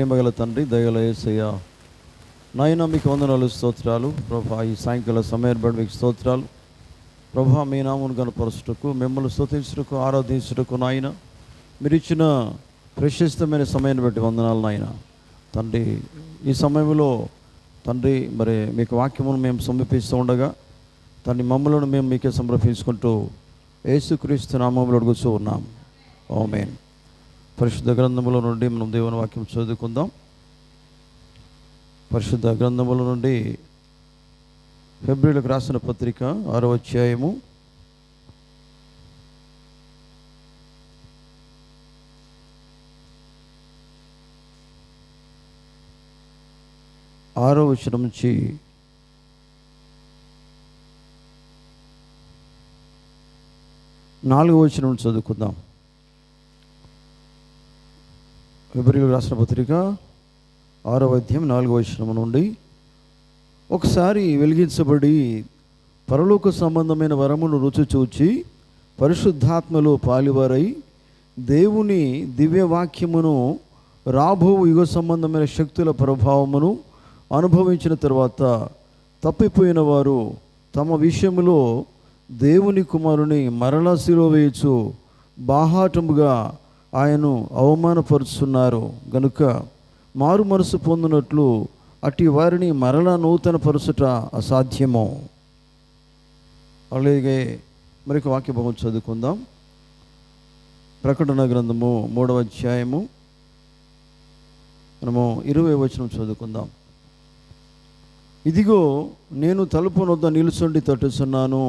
ప్రేమగల తండ్రి, దయగల యేసయ్య, నాయన మీకు వందనాలు, స్తోత్రాలు ప్రభా. ఈ సాయంకాల సమయం బట్టి మీకు స్తోత్రాలు ప్రభా. మీ నామమును కనపరచుటకు, మిమ్మల్ని స్తుతించుటకు, ఆరాధించుటకు నాయన మీరు ఇచ్చిన ప్రశస్తమైన సమయాన్ని బట్టి వందనాలు నాయన తండ్రి. ఈ సమయంలో తండ్రి మరి మీకు వాక్యమును మేము సమర్పిస్తూ ఉండగా తండ్రి మమ్మలను మేము మీకే సమర్పించుకుంటూ యేసుక్రీస్తు నామములో అడుగుతూ ఉన్నాం. ఆమేన్. పరిశుద్ధ గ్రంథముల నుండి మనం దేవుని వాక్యం చదువుకుందాం. పరిశుద్ధ గ్రంథముల నుండి ఫిబ్రవరికి రాసిన పత్రిక 6వ అధ్యాయము 6వ వచనం నుంచి 4వ వచనం చదువుకుందాం. ఫిబ్రవరికి రాసిన పత్రిక 6వ అధ్యాయం 4వ వచనం నుండి, ఒకసారి వెలిగించబడి పరలోక సంబంధమైన వరమును రుచి చూచి పరిశుద్ధాత్మలో పాలివారై దేవుని దివ్యవాక్యమును రాబో యుగ సంబంధమైన శక్తుల ప్రభావమును అనుభవించిన తర్వాత తప్పిపోయిన వారు తమ విషయములో దేవుని కుమారుని మరలా శిలువ వేయచ్చు బాహాటముగా ఆయనను అవమానపరుచున్నారు గనుక మారు మనసు పొందినట్లు అట్టి వారిని మరలా నూతన పరుచుట అసాధ్యము. అలాగే మరొక వాక్య భాగం చదువుకుందాం. ప్రకటన గ్రంథము 3వ అధ్యాయము మనము 20వ వచనం చదువుకుందాం. ఇదిగో నేను తలుపు వద్ద నిలుచుండి తట్టుచున్నాను.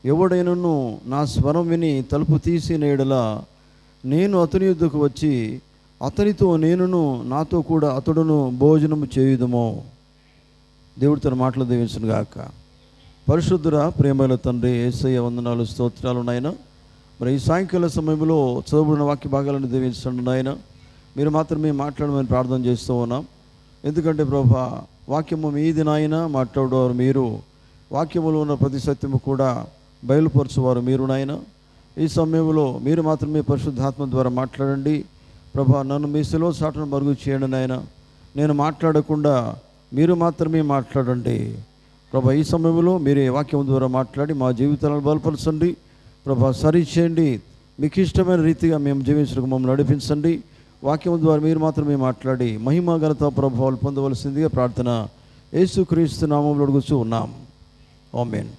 ఎవడైనను నా స్వరం విని తలుపు తీసిన యెడల నేను అతని యొద్దకు వచ్చి అతనితో నేనును నాతో కూడా అతడును భోజనము చేయుదుము. దేవుడు తన మాటలు దీవించును గాక. పరిశుద్ధుర ప్రేమల తండ్రి యేసయ్య, వందనాలు, స్తోత్రాలు నాయన. మరి ఈ సాయంకాల సమయంలో చదువుకున్న వాక్య భాగాలను దీవించండి నాయన. మీరు మాత్రమే మాట్లాడమని ప్రార్థన చేస్తూ ఉన్నాం. ఎందుకంటే ప్రభా, వాక్యము మీది నాయన, మాట్లాడేవారు మీరు, వాక్యములో ఉన్న ప్రతి సత్యము కూడా బయలుపరచువారు మీరు నాయన. ఈ సమయంలో మీరు మాత్రమే పరిశుద్ధాత్మ ద్వారా మాట్లాడండి ప్రభా. నన్ను మీ శిలువ చాటును మరుగు చేయండి నాయన. నేను మాట్లాడకుండా మీరు మాత్రమే మాట్లాడండి ప్రభా. ఈ సమయంలో మీరే వాక్యం ద్వారా మాట్లాడి మా జీవితాలను బలపరచండి ప్రభా. సరిచేయండి. మీకు ఇష్టమైన రీతిగా మేము జీవించడానికి మమ్మల్ని నడిపించండి. వాక్యం ద్వారా మీరు మాత్రమే మాట్లాడి మహిమ ఘనత ప్రభావాలు పొందవలసిందిగా ప్రార్థన యేసుక్రీస్తు నామములో అడుగుతూ ఉన్నాం. ఆమేన్.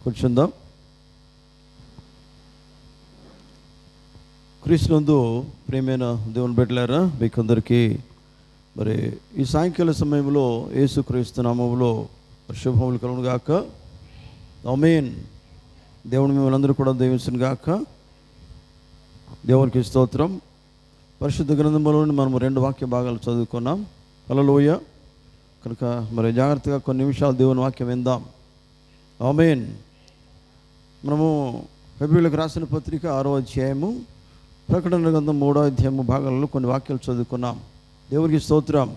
కూర్చుందాం. క్రీస్తునందు ప్రియమైన దేవుని బిడ్డలారా, మీకందరికీ మరి ఈ సాయంకాల సమయంలో యేసుక్రీస్తు నామములో శుభములు కలుగును గాక. ఆమేన్. దేవుని మిమ్మల్ని అందరూ కూడా దీవించును గాక. దేవునికి స్తోత్రం. పరిశుద్ధ గ్రంథంలో మనము 2 వాక్య భాగాలు చదువుకున్నాం. హల్లెలూయా. కనుక మరి జాగ్రత్తగా కొన్ని నిమిషాలు దేవుని వాక్యం విందాం. ఆమేన్. మనము ఫిబ్రవరికి రాసిన పత్రిక 6వ అధ్యాయము, ప్రకటన గ్రంథం 3వ అధ్యాయము భాగాలలో కొన్ని వాక్యాలు చదువుకున్నాం. దేవునికి స్తోత్రం.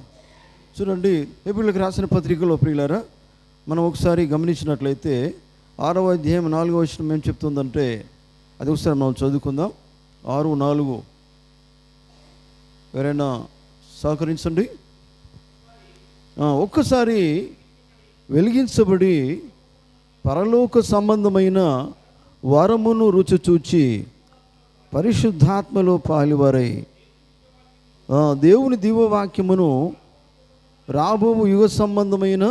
చూడండి, ఫిబ్రవరికి రాసిన పత్రికలో ప్రియులారా, మనం ఒకసారి గమనించినట్లయితే 6వ అధ్యాయం 4వ వచనం ఏం చెప్తుందంటే అది ఒకసారి మనం చదువుకుందాం. 6:4. ఎవరైనా సహకరించండి. ఒక్కసారి వెలిగించబడి పరలోక సంబంధమైన వరమును రుచి చూచి పరిశుద్ధాత్మలో పాలివారై దేవుని దివ్యవాక్యమును రాబో యుగ సంబంధమైన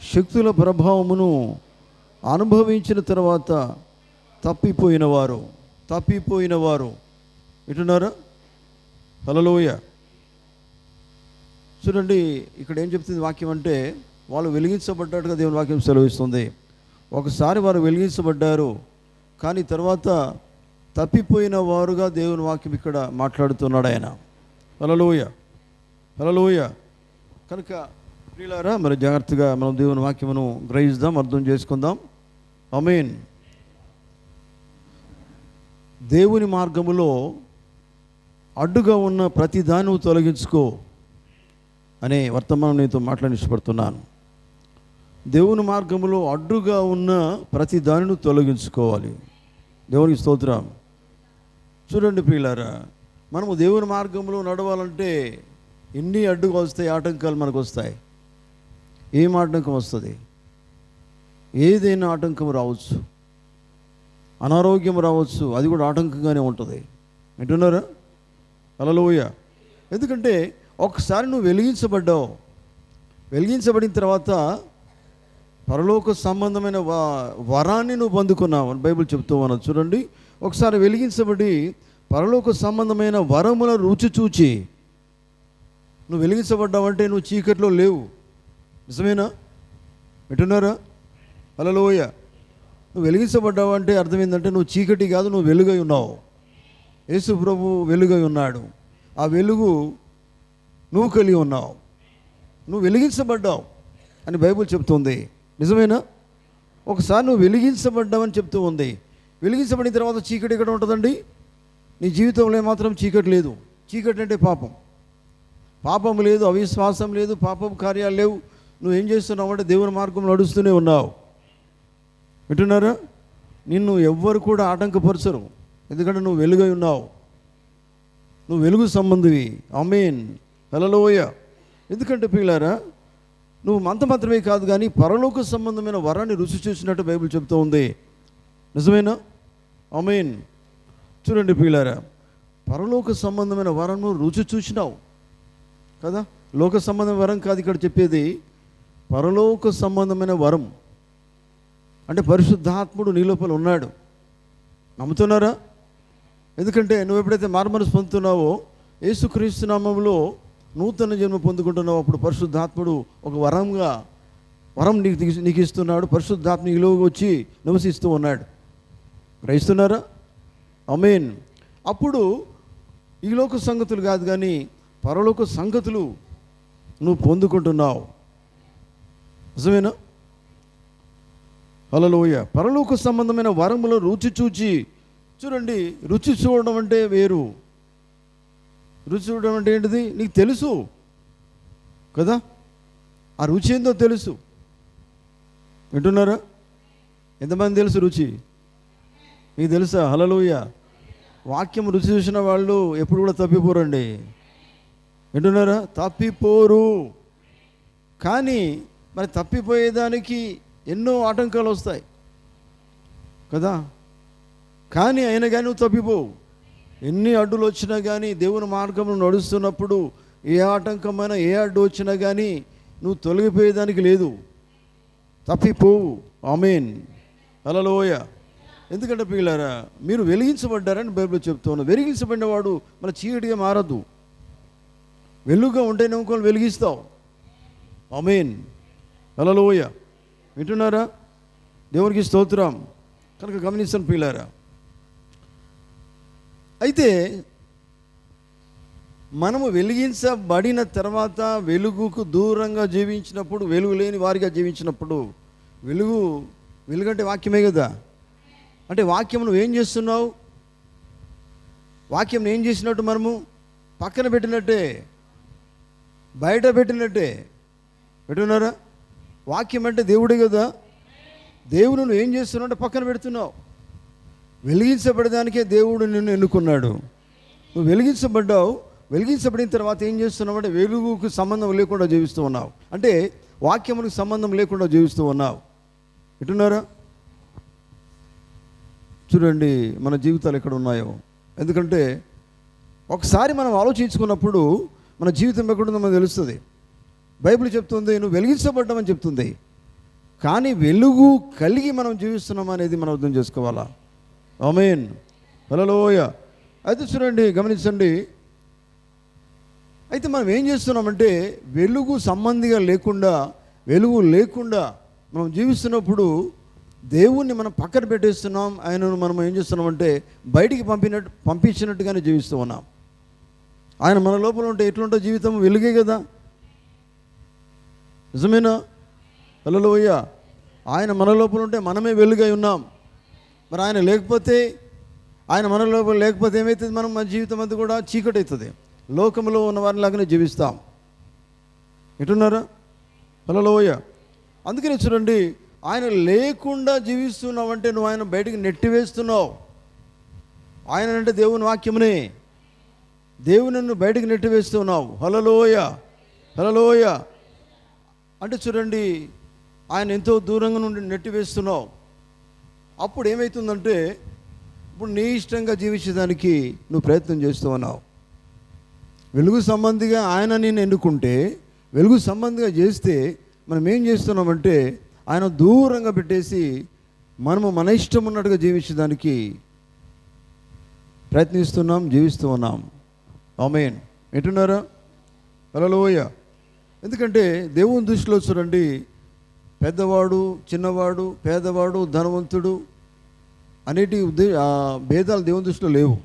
శక్తుల ప్రభావమును అనుభవించిన తర్వాత తప్పిపోయిన వారు ఇటున్నారా? హల్లెలూయా. చూడండి, ఇక్కడ ఏం చెప్తుంది వాక్యం అంటే, వాళ్ళు వెలిగించబడ్డట్టుగా దేవుని వాక్యం సెలవిస్తుంది. ఒకసారి వారు వెలిగించబడ్డారు, కానీ తర్వాత తప్పిపోయిన వారుగా దేవుని వాక్యం ఇక్కడ మాట్లాడుతున్నాడు ఆయన. హల్లెలూయా, హల్లెలూయా. కనుక ప్రియులారా, మరి జాగ్రత్తగా మనం దేవుని వాక్యమును గ్రహిద్దాం, అర్థం చేసుకుందాం. ఆమేన్. దేవుని మార్గములో అడ్డుగా ఉన్న ప్రతి దాన్ని తొలగించుకో అనే వర్తమానం నీతో మాట్లాడి ఇష్టపడుతున్నాను. దేవుని మార్గములో అడ్డుగా ఉన్న ప్రతి దానిని తొలగించుకోవాలి. దేవునికి స్తోత్రం. చూడండి ప్రియులారా, మనము దేవుని మార్గంలో నడవాలంటే ఎన్ని అడ్డుగా వస్తాయి, ఆటంకాలు మనకు వస్తాయి. ఏం ఆటంకం వస్తుంది? ఏదైనా ఆటంకం రావచ్చు, అనారోగ్యం రావచ్చు, అది కూడా ఆటంకంగానే ఉంటుంది. వింటున్నారా? హల్లెలూయా. ఎందుకంటే ఒకసారి నువ్వు వెలిగించబడ్డావు. వెలిగించబడిన తర్వాత పరలోక సంబంధమైన వరాన్ని నువ్వు పొందుకున్నావు అని బైబిల్ చెప్తూ ఉన్నది. చూడండి, ఒకసారి వెలిగించబడి పరలోక సంబంధమైన వరముల రుచి చూచి నువ్వు వెలిగించబడ్డావంటే నువ్వు చీకట్లో లేవు. నిజమేనా? వింటున్నారా? హల్లెలూయా. నువ్వు వెలిగించబడ్డావు అంటే అర్థం ఏంటంటే నువ్వు చీకటి కాదు, నువ్వు వెలుగై ఉన్నావు. యేసు ప్రభు వెలుగై ఉన్నాడు. ఆ వెలుగు నువ్వు కలిగి ఉన్నావు. నువ్వు వెలిగించబడ్డావు అని బైబిల్ చెప్తుంది. నిజమేనా? ఒకసారి నువ్వు వెలిగించబడ్డావని చెప్తూ ఉంది. వెలిగించబడిన తర్వాత చీకటి ఎక్కడ ఉంటుందండి? నీ జీవితంలో మాత్రం చీకటి లేదు. చీకటి అంటే పాపం. పాపం లేదు, అవిశ్వాసం లేదు, పాపం కార్యాలు లేవు. నువ్వేం చేస్తున్నావు అంటే దేవుని మార్గంలో నడుస్తూనే ఉన్నావు. వింటున్నారా? నిన్ను ఎవ్వరు కూడా ఆటంకపరచరు, ఎందుకంటే నువ్వు వెలుగై ఉన్నావు. నువ్వు వెలుగు సంబంధివి. ఆమేన్. హల్లెలూయా. ఎందుకంటే ప్రియులారా, నువ్వు మాత్రమే కాదు కానీ పరలోక సంబంధమైన వరాన్ని రుచి చూసినట్టు బైబిల్ చెప్తూ ఉంది. నిజమేనా? ఆమేన్. చూడండి ప్రియులారా, పరలోక సంబంధమైన వరము రుచి చూసినావు కదా. లోక సంబంధమైన వరం కాదు ఇక్కడ చెప్పేది, పరలోక సంబంధమైన వరం. అంటే పరిశుద్ధాత్ముడు నీ లోపల ఉన్నాడు. నమ్ముతున్నారా? ఎందుకంటే నువ్వు ఎప్పుడైతే మారుమనసు పొందుతున్నావో, యేసుక్రీస్తు నామములో నూతన జన్మ పొందుకుంటున్నావు, అప్పుడు పరిశుద్ధాత్ముడు ఒక వరం నీకు ఇస్తున్నాడు. పరిశుద్ధాత్మ నీలోకి వచ్చి నివసిస్తూ ఉన్నాడు. గ్రహిస్తున్నారా? ఆమేన్. అప్పుడు ఈ లోక సంగతులు కాదు కానీ పరలోక సంగతులు నువ్వు పొందుకుంటున్నావు. నిజమేనా? హల్లెలూయా. పరలోక సంబంధమైన వరములో రుచి చూచి. చూడండి, రుచి చూడడం అంటే వేరు. రుచి చూడడం అంటే ఏంటిది? నీకు తెలుసు కదా, ఆ రుచి ఏందో తెలుసు. వింటున్నారా? ఎంతమంది తెలుసు రుచి? మీకు తెలుసా? హల్లెలూయా. వాక్యం రుచి చూసిన వాళ్ళు ఎప్పుడు కూడా తప్పిపోరండి. వింటున్నారా? తప్పిపోరు. కానీ మరి తప్పిపోయేదానికి ఎన్నో ఆటంకాలు వస్తాయి కదా. కానీ అయినా కానీ నువ్వు తప్పిపోవు. ఎన్ని అడ్డులు వచ్చినా కానీ దేవుని మార్గంలో నడుస్తున్నప్పుడు ఏ ఆటంకమైనా ఏ అడ్డు వచ్చినా కానీ నువ్వు తొలగిపోయేదానికి లేదు, తప్పిపోవు. ఆమేన్. హల్లెలూయా. ఎందుకంటే పిల్లారా, మీరు వెలిగించబడ్డారని బైబిల్ చెప్తున్నా. వెలిగించబడినవాడు మన చీకటిగా మారద్దు. వెలుగుగా ఉంటేనే ఇంకోళ్ళు వెలిగిస్తావు. ఆమేన్. హల్లెలూయా. వింటున్నారా? దేవునికి స్తోత్రం. కనుక గమనించండి పిల్లారా. అయితే మనము వెలిగించబడిన తర్వాత వెలుగుకు దూరంగా జీవించినప్పుడు, వెలుగు లేని వారిగా జీవించినప్పుడు, వెలుగంటే వాక్యమే కదా. అంటే వాక్యం నువ్వు ఏం చేస్తున్నావు? వాక్యం ఏం చేసినట్టు మనము పక్కన పెట్టినట్టే, బయట పెట్టినట్టే. పెట్టున్నారా? వాక్యం అంటే దేవుడే కదా. దేవుడు నువ్వు ఏం చేస్తున్నావు అంటే పక్కన పెడుతున్నావు. వెలిగించబడడానికే దేవుడు నిన్ను ఎన్నుకున్నాడు. నువ్వు వెలిగించబడ్డావు. వెలిగించబడిన తర్వాత ఏం చేస్తున్నావు అంటే వెలుగుకు సంబంధం లేకుండా జీవిస్తూ ఉన్నావు. అంటే వాక్యములకు సంబంధం లేకుండా జీవిస్తూ ఉన్నావు. వింటున్నారా? చూడండి మన జీవితాలు ఎక్కడ ఉన్నాయో. ఎందుకంటే ఒకసారి మనం ఆలోచించుకున్నప్పుడు మన జీవితం ఎక్కడుందో మనకు తెలుస్తుంది. బైబిల్ చెప్తుంది నువ్వు వెలిగించబడ్డామని చెప్తుంది. కానీ వెలుగు కలిగి మనం జీవిస్తున్నాం అనేది మనం అర్థం చేసుకోవాలా. ఆమేన్. హల్లెలూయా. అయితే చూడండి, గమనించండి. అయితే మనం ఏం చేస్తున్నామంటే వెలుగు సంబంధిగా లేకుండా, వెలుగు లేకుండా మనం జీవిస్తున్నప్పుడు దేవుణ్ణి మనం పక్కన పెట్టేస్తున్నాం. ఆయనను మనం ఏం చేస్తున్నామంటే బయటికి పంపించినట్టుగానే జీవిస్తూ ఉన్నాం. ఆయన మన లోపల ఉంటే ఎట్లుంటే జీవితం వెలుగే కదా. నిజమేనా? హల్లెలూయా. ఆయన మన లోపల ఉంటే మనమే వెలుగై ఉన్నాం. మరి ఆయన లేకపోతే, ఆయన మన లోపల లేకపోతే ఏమవుతుంది? మన జీవితం అంతా కూడా చీకటి అవుతుంది. లోకంలో ఉన్న వారిలాగానే జీవిస్తాం. ఎటున్నారా? హల్లెలూయా. అందుకని చూడండి, ఆయన లేకుండా జీవిస్తున్నావు అంటే నువ్వు ఆయన బయటికి నెట్టివేస్తున్నావు. ఆయన అంటే దేవుని వాక్యమునే. దేవుని నన్ను బయటకు నెట్టివేస్తున్నావు. హల్లెలూయ, హల్లెలూయ అంటే చూడండి, ఆయన ఎంతో దూరంగా నుండి నెట్టివేస్తున్నావు. అప్పుడు ఏమవుతుందంటే, ఇప్పుడు నీ ఇష్టంగా జీవించడానికి నువ్వు ప్రయత్నం చేస్తూ ఉన్నావు. వెలుగు సంబంధిగా ఆయన నేను ఎన్నుకుంటే, వెలుగు సంబంధిగా చేస్తే మనం ఏం చేస్తున్నామంటే, ఆయన దూరంగా పెట్టేసి మనము మన ఇష్టం ఉన్నట్టుగా జీవించడానికి ప్రయత్నిస్తున్నాం, జీవిస్తూ ఉన్నాం. ఆమేన్. వింటున్నారా? హల్లెలూయా. ఎందుకంటే దేవుని దృష్టిలో చూడండి, పెద్దవాడు, చిన్నవాడు, పేదవాడు, ధనవంతుడు అనేటి భేదాలు దేవుని దృష్టిలో లేవు.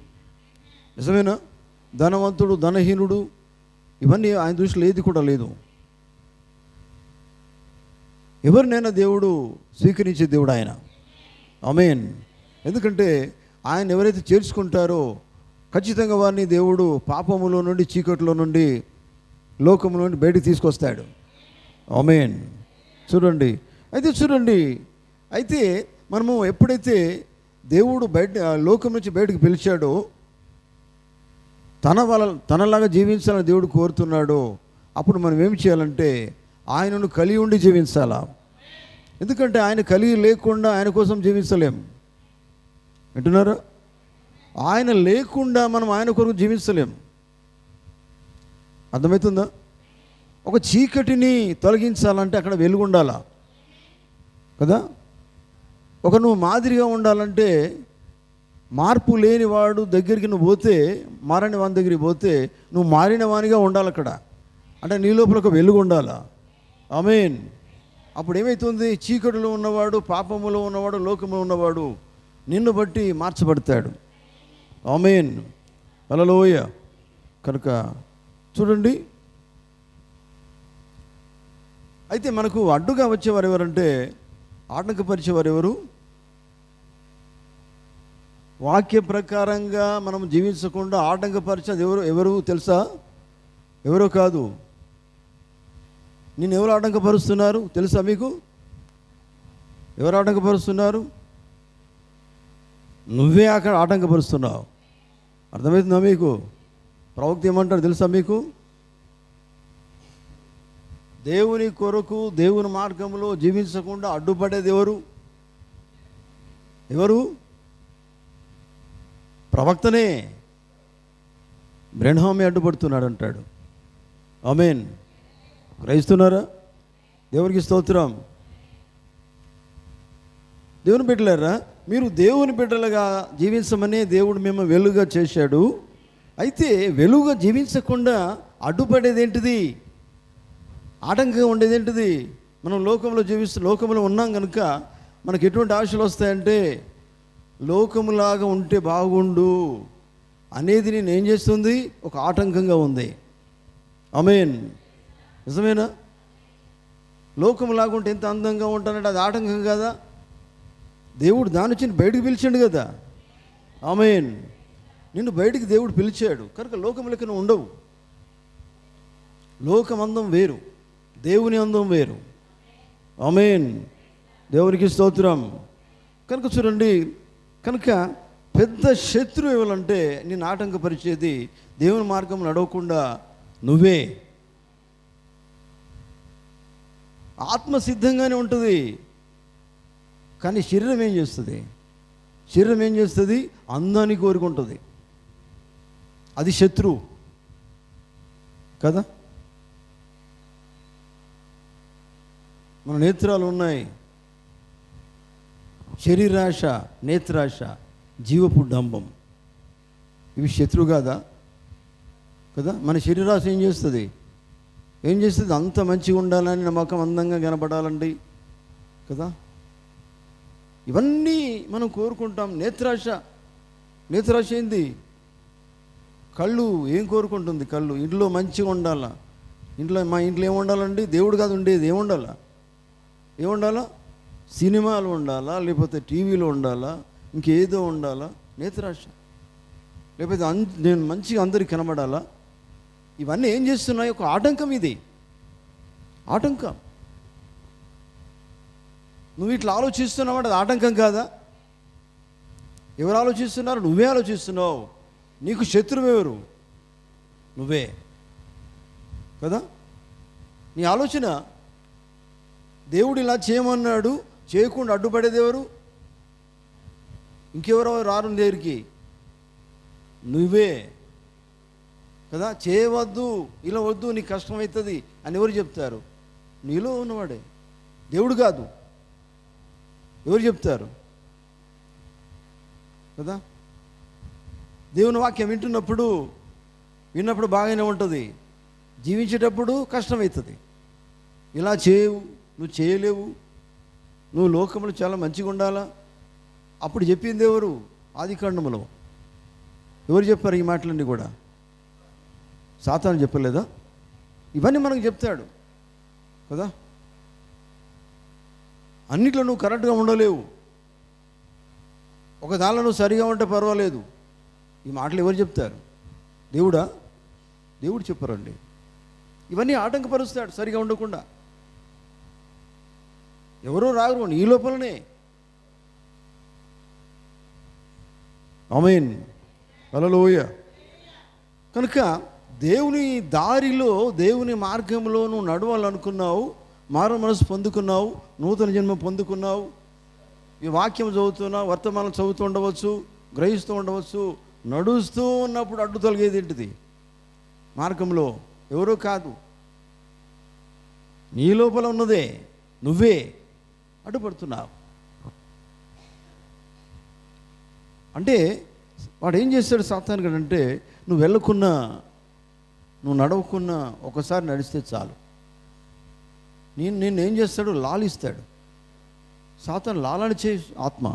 నిజమేనా? ధనవంతుడు, ధనహీనుడు, ఇవన్నీ ఆయన దృష్టిలో ఏది కూడా లేదు. ఎవరినైనా దేవుడు స్వీకరించే దేవుడు ఆయన. ఆమేన్. ఎందుకంటే ఆయన ఎవరైతే చేర్చుకుంటారో ఖచ్చితంగా వారిని దేవుడు పాపములో నుండి, చీకటిలో నుండి, లోకము నుండి బయటికి తీసుకొస్తాడు. ఆమేన్. చూడండి, అయితే మనము ఎప్పుడైతే దేవుడు లోకం నుంచి బయటకు పిలిచాడో, తనలాగా జీవించాలని దేవుడు కోరుతున్నాడో, అప్పుడు మనం ఏం చేయాలంటే ఆయనను కలిగి ఉండి జీవించాలా. ఎందుకంటే ఆయన కలిగి లేకుండా ఆయన కోసం జీవించలేం. వింటున్నారా? ఆయన లేకుండా మనం ఆయన కొరకు జీవించలేం. అర్థమవుతుందా? ఒక చీకటిని తొలగించాలంటే అక్కడ వెలుగు ఉండాలా కదా. నువ్వు మాదిరిగా ఉండాలంటే, మార్పు లేని వాడు దగ్గరికి నువ్వు పోతే, మారని వాని దగ్గరికి పోతే నువ్వు మారిన వానిగా ఉండాలి అక్కడ. అంటే నీ లోపల ఒక వెలుగు ఉండాలా. ఆమేన్. అప్పుడు ఏమవుతుంది? చీకటిలో ఉన్నవాడు, పాపములో ఉన్నవాడు, లోకములో ఉన్నవాడు నిన్ను బట్టి మార్చబడతాడు. ఆమేన్. హల్లెలూయ. కనుక చూడండి, అయితే మనకు అడ్డుగా వచ్చేవారు ఎవరంటే, ఆటంకపరిచేవారు ఎవరు? వాక్య ప్రకారంగా మనం జీవించకుండా ఆటంకపరిచేది ఎవరు తెలుసా? ఎవరో కాదు. నేను ఎవరు ఆటంకపరుస్తున్నారు తెలుసా మీకు? ఎవరు ఆటంకపరుస్తున్నారు? నువ్వే అక్కడ ఆటంకపరుస్తున్నావు. అర్థమవుతుందా మీకు? ప్రవక్త ఏమంటారు తెలుసా మీకు? దేవుని కొరకు, దేవుని మార్గంలో జీవించకుండా అడ్డుపడేది ఎవరు? ప్రవక్తనే. బ్రెన్హామే అడ్డుపడుతున్నాడు అంటాడు. ఆమేన్. గ్రహిస్తున్నారా? దేవునికి స్తోత్రం. దేవుని బిడ్డలారా, మీరు దేవుని బిడ్డలుగా జీవించమనే దేవుడు మేము వెలుగుగా చేశాడు. అయితే వెలుగుగా జీవించకుండా అడ్డుపడేది ఏంటిది? ఆటంకంగా ఉండేది ఏంటిది? మనం లోకంలో ఉన్నాం కనుక మనకు ఎటువంటి ఆశలు వస్తాయంటే, లోకములాగా ఉంటే బాగుండు అనేది నేను ఏం చేస్తుంది? ఒక ఆటంకంగా ఉంది. ఆమేన్. నిజమేనా? లోకములాగా ఉంటే ఎంత అందంగా ఉంటానంటే అది ఆటంకం కదా. దేవుడు దాని నుంచి బయటకు పిలిచాడు కదా. ఆమేన్. నిన్ను బయటికి దేవుడు పిలిచాడు కనుక లోకం లెక్క నువ్వు ఉండవు. లోకం అందం వేరు, దేవుని అందం వేరు. ఆమేన్. దేవునికి స్తోత్రం. కనుక చూడండి, కనుక పెద్ద శత్రువు ఎవరంటే నిన్ను ఆటంకపరిచేది దేవుని మార్గం నడవకుండా నువ్వే. ఆత్మ సిద్ధంగానే ఉంటుంది, కానీ శరీరం ఏం చేస్తుంది? అందాన్ని కోరుకుంటుంది. అది శత్రువు కదా. మన నేత్రాలు ఉన్నాయి, శరీరాశ, నేత్రాశ, జీవపు డంబం, ఇవి శత్రువు కాదా కదా. మన శరీరాశ ఏం చేస్తుంది? అంత మంచిగా ఉండాలని, నమ్మకం అందంగా కనపడాలండి కదా. ఇవన్నీ మనం కోరుకుంటాం. నేత్రాశ ఏంది? కళ్ళు ఏం కోరుకుంటుంది? కళ్ళు ఇంట్లో మంచిగా ఉండాలా. మా ఇంట్లో ఏముండాలండి? దేవుడు కాదు ఉండేది. ఏముండాలా? సినిమాలు ఉండాలా, లేకపోతే టీవీలో ఉండాలా, ఇంకేదో ఉండాలా? నేత్రాశ. లేకపోతే నేను మంచిగా అందరికి కనబడాలా. ఇవన్నీ ఏం చేస్తున్నాయి? ఒక ఆటంకం. ఇది ఆటంకం. నువ్వు ఇట్లా ఆలోచిస్తున్నావు అంటే అది ఆటంకం కాదా? ఎవరు ఆలోచిస్తున్నారు? నువ్వే ఆలోచిస్తున్నావు. నీకు శత్రువు ఎవరు? నువ్వే కదా. నీ ఆలోచన, దేవుడు ఇలా చేయమన్నాడు, చేయకుండా అడ్డుపడేది ఎవరు? ఇంకెవరో రారు దగ్గరికి, నువ్వే కదా. చేయవద్దు, ఇలా వద్దు, నీకు కష్టమవుతుంది అని ఎవరు చెప్తారు? నీలో ఉన్నవాడే, దేవుడు కాదు. ఎవరు చెప్తారు కదా. దేవుని వాక్యం విన్నప్పుడు బాగానే ఉంటుంది, జీవించేటప్పుడు కష్టమవుతుంది. ఇలా చేయవు, నువ్వు చేయలేవు, నువ్వు లోకంలో చాలా మంచిగా ఉండాలా. అప్పుడు చెప్పింది ఎవరు? ఆదికాండములో ఎవరు చెప్పారు ఈ మాటలన్నీ కూడా? సాతాను చెప్పలేదా? ఇవన్నీ మనకు చెప్తాడు కదా. అన్నిట్లో నువ్వు కరెక్ట్గా ఉండలేవు, ఒక దానిలో నువ్వు సరిగా ఉంటే పర్వాలేదు. ఈ మాటలు ఎవరు చెప్తారు? దేవుడా? దేవుడు చెప్పరండి. ఇవన్నీ ఆటంకపరుస్తాడు సరిగా ఉండకుండా. ఎవరో రారు, నీ లోపలనే. ఆమేన్, హల్లెలూయా. కనుక దేవుని దారిలో, దేవుని మార్గంలో నువ్వు నడవాలనుకున్నావు, మారు మనసు పొందుకున్నావు, నూతన జన్మ పొందుకున్నావు, ఈ వాక్యం చదువుతున్నావు, వర్తమానం చదువుతూ ఉండవచ్చు, గ్రహిస్తూ ఉండవచ్చు. నడుస్తూ ఉన్నప్పుడు అడ్డు తొలగేది ఏంటిది? మార్గంలో ఎవరో కాదు, నీ లోపల ఉన్నదే, నువ్వే అడ్డుపడుతున్నావు. అంటే వాడు ఏం చేస్తాడు సాతాను గడు అంటే, నువ్వు వెళ్ళకున్నా, నువ్వు నడవకున్నా, ఒకసారి నడిస్తే చాలు, నిన్నేం చేస్తాడు? లాలిస్తాడు. సాతాను లాలన చేయి ఆత్మ.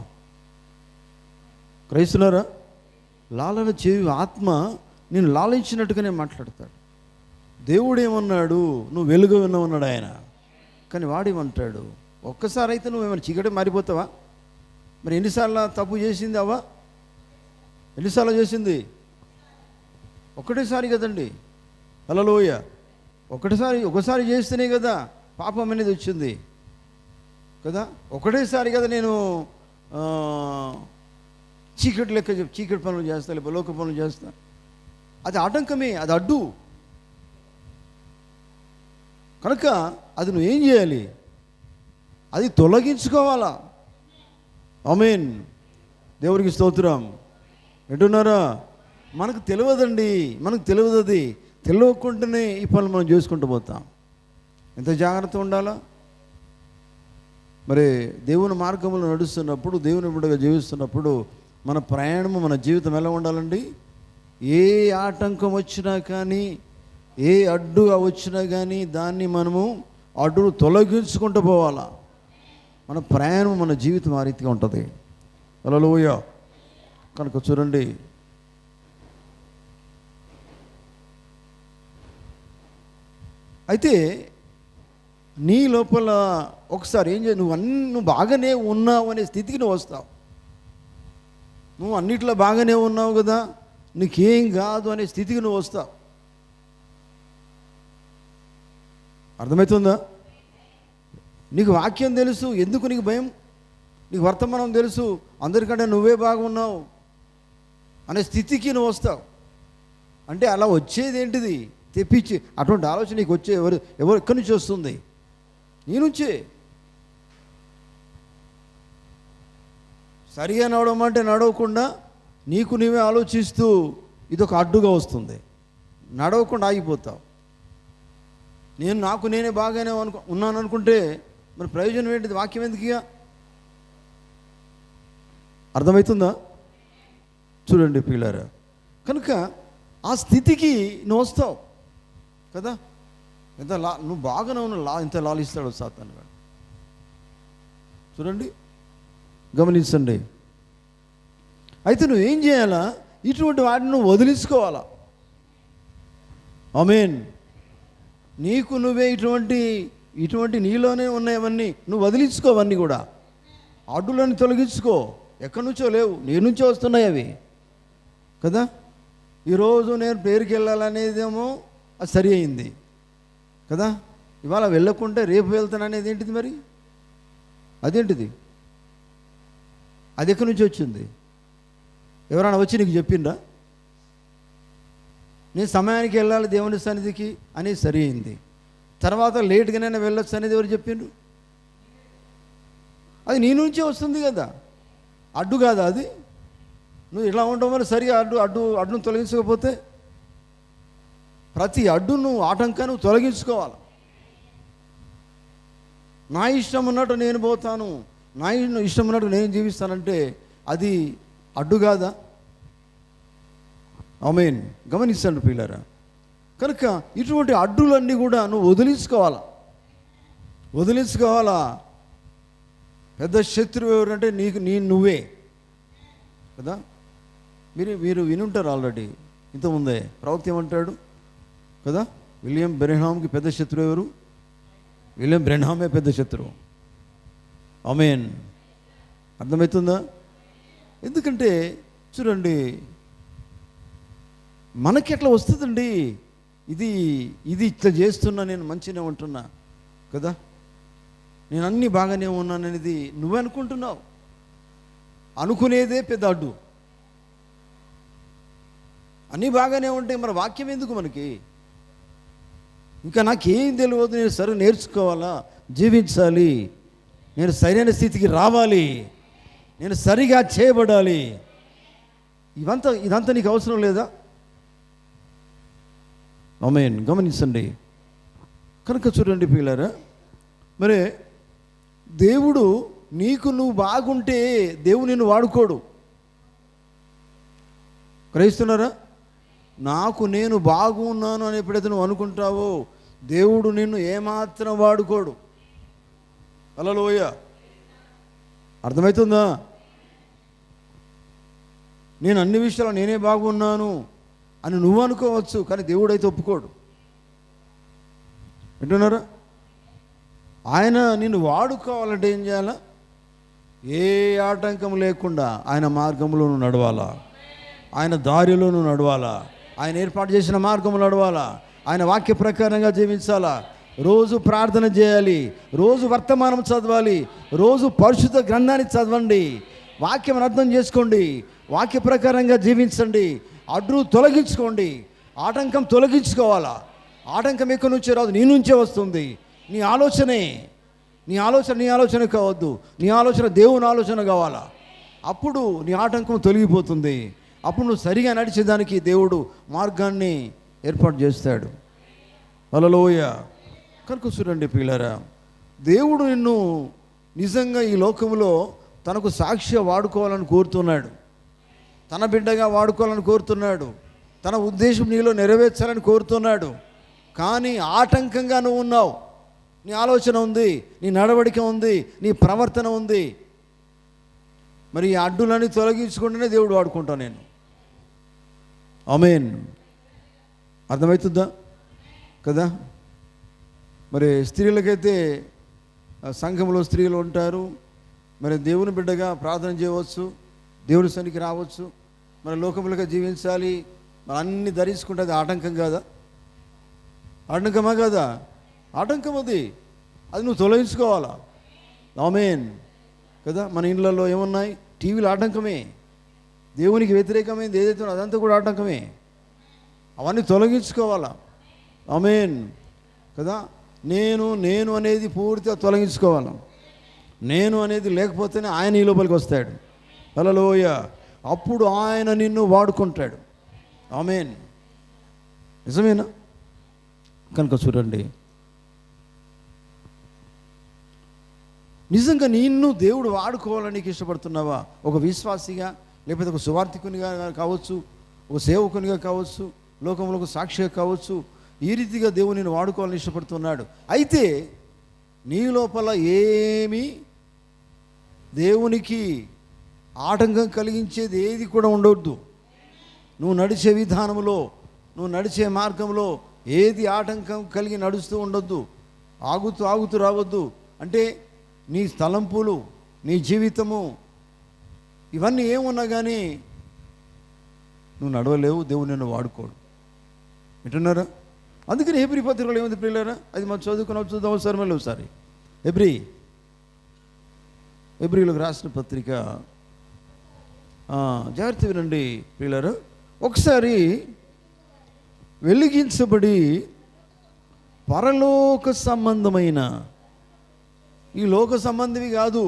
క్రైస్తులారా, లాలన చేయి ఆత్మ నేను లాలించినట్టుగానే మాట్లాడతాడు. దేవుడు ఏమన్నాడు? నువ్వు వెలుగు విన్నామన్నాడు ఆయన. కానీ వాడేమంటాడు? ఒక్కసారి అయితే నువ్వేమైనా చీకటి మారిపోతావా? మరి ఎన్నిసార్లు తప్పు చేసింది అవ్వ? ఎన్నిసార్లు చేసింది? ఒకటేసారి కదండి. హల్లెలూయా. ఒకసారి చేస్తేనే కదా పాపం అనేది వచ్చింది కదా. ఒకటేసారి కదా నేను చీకటి పనులు చేస్తా, లేకపోతే లోక పనులు చేస్తా. అది ఆటంకమే, అది అడ్డు. కనుక అది నువ్వేం చేయాలి? అది తొలగించుకోవాలా. ఆమేన్, దేవునికి స్తోత్రం. వింటున్నారా? మనకు తెలియదండి, మనకు తెలియదు. అది తెలియకుండానే ఈ పనులు మనం చేసుకుంటూ పోతాం. ఎంత జాగ్రత్త ఉండాలా. మరి దేవుని మార్గంలో నడుస్తున్నప్పుడు, దేవుని బిడ్డగా జీవిస్తున్నప్పుడు మన ప్రయాణము, మన జీవితం ఎలా ఉండాలండి? ఏ ఆటంకం వచ్చినా కానీ, ఏ అడ్డు వచ్చినా కానీ దాన్ని మనము అడ్డును తొలగించుకుంటూ పోవాలా. మన ప్రయాణం, మన జీవితం ఆ రీతిగా ఉంటుంది. హల్లెలూయా. కనుక చూడండి, అయితే నీ లోపల ఒకసారి ఏం చేయ, నువ్వు బాగానే ఉన్నావు అనే స్థితికి నువ్వు వస్తావు. నువ్వు అన్నిట్లో బాగానే ఉన్నావు కదా, నీకేం కాదు అనే స్థితికి నువ్వు వస్తావు. అర్థమవుతుందా? నీకు వాక్యం తెలుసు, ఎందుకు నీకు భయం? నీకు వర్తమానం తెలుసు, అందరికంటే నువ్వే బాగున్నావు అనే స్థితికి నువ్వు వస్తావు. అంటే అలా వచ్చేది ఏంటిది? తెప్పించి అటువంటి ఆలోచన నీకు వచ్చే ఎవరు ఎక్కడి నుంచి వస్తుంది? నీ నుంచే. సరిగా నడవడం అంటే నడవకుండా నీకు నీవే ఆలోచిస్తూ ఇదొక అడ్డుగా వస్తుంది. నడవకుండా ఆగిపోతావు. నాకు నేనే బాగానే ఉన్నాను అనుకుంటే మరి ప్రయోజనం ఏంటిది? వాక్యం ఎందుకు? ఇక అర్థమవుతుందా? చూడండి ప్రియులారా, కనుక ఆ స్థితికి నువ్వు వస్తావు కదా. నువ్వు బాగానే ఉన్న ఎంత లాలిస్తాడు సాతాను గాడు. చూడండి, గమనించండి. అయితే నువ్వేం చేయాలా? ఇటువంటి వాటిని నువ్వు వదిలించుకోవాలా. ఆమేన్. నీకు నువ్వే ఇటువంటి నీలోనే ఉన్నాయవన్నీ నువ్వు వదిలించుకోవన్నీ కూడా. అడ్డులను తొలగించుకో. ఎక్కడి నుంచో లేవు, నీ నుంచో వస్తున్నాయి అవి కదా. ఈరోజు నేను పేరుకి వెళ్ళాలనేదేమో అది సరి అయింది కదా. ఇవాళ వెళ్ళకుంటే రేపు వెళ్తాను అనేది ఏంటిది? మరి అదేంటిది? అది ఎక్కడి నుంచి వచ్చింది? ఎవరైనా వచ్చి నీకు చెప్పిండ్రా? నేను సమయానికి వెళ్ళాలి దేవుని సన్నిధికి అనేది సరి అయింది. తర్వాత లేట్గానైనా వెళ్ళొచ్చు అనేది ఎవరు చెప్పిండ్రు? అది నీ నుంచే వస్తుంది కదా, అడ్డు కాదా అది? నువ్వు ఇలా ఉండవు మరి సరిగా అడ్డును తొలగించకపోతే ప్రతి అడ్డును ఆటంకాన్ని తొలగించుకోవాలి. నా ఇష్టం ఉన్నట్టు నేను పోతాను, నా ఇష్టం ఉన్నట్టు నేను జీవిస్తానంటే అది అడ్డు కాదా? ఆమేన్. గమనించండి పిల్లరా. కనుక ఇటువంటి అడ్డులన్నీ కూడా నువ్వు వదిలించుకోవాలా. పెద్ద శత్రువు ఎవరంటే నువ్వే కదా. మీరు వినుంటారు ఆల్రెడీ ఇంతకుముందే. ప్రవక్త ఏమంటాడు కదా, విలియం బ్రెన్హామ్కి పెద్ద శత్రువు ఎవరు? విలియం బ్రెన్హామే పెద్ద శత్రువు. ఆమేన్. అర్థమవుతుందా? ఎందుకంటే చూడండి, మనకి ఎట్లా వస్తుందండి, ఇది ఇట్లా చేస్తున్నా, నేను మంచిగానే ఉంటున్నా కదా, నేను అన్నీ బాగానే ఉన్నాననేది నువ్వే అనుకుంటున్నావు. అనుకునేదే పెద్ద అడ్డు. అన్నీ బాగానే ఉంటే మరి వాక్యం ఎందుకు మనకి? ఇంకా నాకేం తెలియదు, నేను సరే నేర్చుకోవాలా, జీవించాలి, నేను సరైన స్థితికి రావాలి, నేను సరిగా చేయబడాలి. ఇదంతా నీకు అవసరం లేదా? ఆమేన్. గమనించండి. కనుక చూడండి పిల్లరా, మరి దేవుడు నువ్వు బాగుంటే దేవుడు నిన్ను వాడుకోడు. గ్రహిస్తున్నారా? నేను బాగున్నాను అని ఎప్పుడైతే నువ్వు అనుకుంటావో దేవుడు నిన్ను ఏమాత్రం వాడుకోడు. హల్లెలూయ. అర్థమవుతుందా? నేను అన్ని విషయాలు నేనే బాగున్నాను అని నువ్వు అనుకోవచ్చు, కానీ దేవుడు అయితే ఒప్పుకోడు. వింటున్నారా? ఆయన నిన్ను వాడుకోవాలంటే ఏం చేయాలా? ఏ ఆటంకం లేకుండా ఆయన మార్గంలో నువ్వు నడవాలా, ఆయన దారిలో నువ్వు నడవాలా, ఆయన ఏర్పాటు చేసిన మార్గంలో నడవాలా, ఆయన వాక్య ప్రకారంగా జీవించాలా, రోజు ప్రార్థన చేయాలి, రోజు వర్తమానం చదవాలి, రోజు పరిశుద్ధ గ్రంథాన్ని చదవండి, వాక్యం అర్థం చేసుకోండి, వాక్య ప్రకారంగా జీవించండి, అడ్డు తొలగించుకోండి, ఆటంకం తొలగించుకోవాలా. ఆటంకం ఎక్కడి నుంచే రాదు, నీ నుంచే వస్తుంది. నీ ఆలోచన కావద్దు, నీ ఆలోచన దేవుని ఆలోచన కావాలా. అప్పుడు నీ ఆటంకం తొలగిపోతుంది. అప్పుడు నువ్వు సరిగా నడిచేదానికి దేవుడు మార్గాన్ని ఏర్పాటు చేస్తాడు. హల్లెలూయ. కనుక చూడండి పిల్లరా, దేవుడు నిన్ను నిజంగా ఈ లోకంలో తనకు సాక్షిగా వాడుకోవాలని కోరుతున్నాడు, తన బిడ్డగా వాడుకోవాలని కోరుతున్నాడు, తన ఉద్దేశం నీలో నెరవేర్చాలని కోరుతున్నాడు. కానీ ఆటంకంగా నువ్వు ఉన్నావు. నీ ఆలోచన ఉంది, నీ నడవడిక ఉంది, నీ ప్రవర్తన ఉంది. మరి ఈ అడ్డులన్నీ తొలగించుకుంటేనే దేవుడు వాడుకుంటాను నేను. ఆమేన్. అర్థమవుతుందా కదా? మరి స్త్రీలకైతే సంఘంలో స్త్రీలు ఉంటారు, మరి దేవుని బిడ్డగా ప్రార్థన చేయవచ్చు, దేవుని సన్నిధికి రావచ్చు, మరి లోకములుగా జీవించాలి, మరి అన్నీ ధరించుకుంటే అది ఆటంకం కాదా? ఆటంకమా కదా? ఆటంకం అది నువ్వు తొలగించుకోవాలా. ఆమేన్ కదా? మన ఇళ్ళల్లో ఏమున్నాయి? టీవీలు ఆటంకమే, దేవునికి వ్యతిరేకమైంది ఏదైతే అదంతా కూడా ఆటంకమే. అవన్నీ తొలగించుకోవాలా. ఆమేన్ కదా? నేను అనేది పూర్తిగా తొలగించుకోవాలి. నేను అనేది లేకపోతేనే ఆయన ఈ లోపలికి వస్తాడు. హల్లెలూయ. అప్పుడు ఆయన నిన్ను వాడుకుంటాడు. ఆమేన్. నిజమేనా? కనుక చూడండి, నిజంగా నిన్ను దేవుడు వాడుకోవాలని నీకు ఇష్టపడుతున్నావా? ఒక విశ్వాసిగా, లేకపోతే ఒక సువార్థికునిగా కావచ్చు, ఒక సేవకునిగా కావచ్చు, లోకంలో ఒక సాక్షిగా కావచ్చు, ఈ రీతిగా దేవుడు నిన్ను వాడుకోవాలని ఇష్టపడుతున్నాడు. అయితే నీ లోపల ఏమీ దేవునికి ఆటంకం కలిగించేది ఏది కూడా ఉండవద్దు. నువ్వు నడిచే విధానంలో, నువ్వు నడిచే మార్గంలో ఏది ఆటంకం కలిగి నడుస్తూ ఉండొద్దు. ఆగుతూ రావద్దు. అంటే నీ తలంపులు, నీ జీవితము, ఇవన్నీ ఏమున్నా కానీ నువ్వు నడవలేవు, దేవుడు నిన్ను వాడుకోడు. వింటున్నారా? అందుకని హెబ్రీ పత్రికలో ఏముంది పిల్లరా? అది మనం చూద్దాం ఒకసారి. హెబ్రీలకు రాసిన పత్రిక, జాగ్రత్త వినండి పిల్లరా. ఒకసారి వెలిగించబడి పరలోక సంబంధమైన, ఈ లోక సంబంధివి కాదు,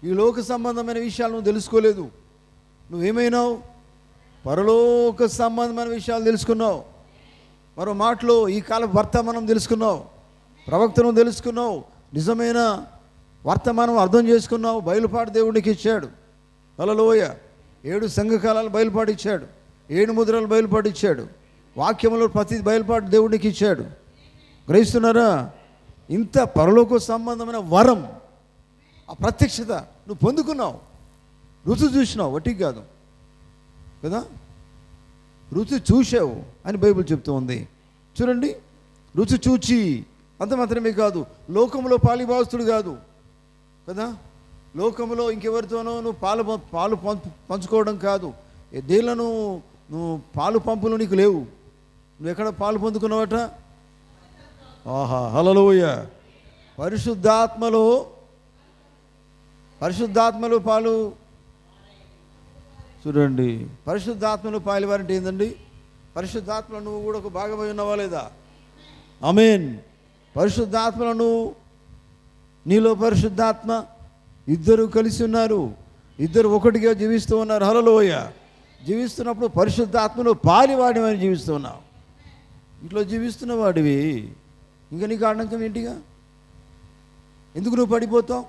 ఈ లోక సంబంధమైన విషయాలు నువ్వు తెలుసుకోలేదు. నువ్వేమైనావు? పరలోక సంబంధమైన విషయాలు తెలుసుకున్నావు. మరో మాటలో ఈ కాల వర్తమానం తెలుసుకున్నావు, ప్రవక్తను తెలుసుకున్నావు, నిజమైన వర్తమానం అర్థం చేసుకున్నావు. బయలుపాటు దేవుడికి ఇచ్చాడు. హల్లెలూయ. 7 సంఘకాలాలు బయలుపాటు ఇచ్చాడు, 7 ముద్రలు బయలుపాటు ఇచ్చాడు, వాక్యంలో ప్రతి బయలుపాటు దేవుడికి ఇచ్చాడు. గ్రహిస్తున్నారా? ఇంత పరలోక సంబంధమైన వరం, ఆ ప్రత్యక్షత నువ్వు పొందుకున్నావు. రుచి చూసినావు, వట్టికి కాదు కదా, రుచి చూసావు అని బైబిల్ చెప్తూ ఉంది. చూడండి, రుచి చూచి అంత మాత్రమే కాదు, లోకంలో పాలిభాగస్తుడు కాదు కదా, లోకంలో ఇంకెవరితోనో నువ్వు పాలు పంచుకోవడం కాదు. దేళ్లను నువ్వు పాలు పంపులు నీకు లేవు. నువ్వు ఎక్కడ పాలు పొందుకున్నావట? ఆహా, హల్లెలూయ. పరిశుద్ధాత్మలో పాలు. చూడండి, పరిశుద్ధాత్మలో పాలివారంటే ఏందండి? పరిశుద్ధాత్మలో నువ్వు కూడా ఒక భాగమై ఉన్నావా లేదా? ఆమేన్. పరిశుద్ధాత్మలో నువ్వు, నీలో పరిశుద్ధాత్మ, ఇద్దరు కలిసి ఉన్నారు, ఇద్దరు ఒకటిగా జీవిస్తూ ఉన్నారు. హల్లెలూయ. జీవిస్తున్నప్పుడు పరిశుద్ధాత్మలో పాలివాడివని జీవిస్తూ ఉన్నావు. ఇట్లా జీవిస్తున్న వాడివి, ఇంకా నీకు ఆటంకం ఏంటిగా? ఎందుకు నువ్వు పడిపోతావు?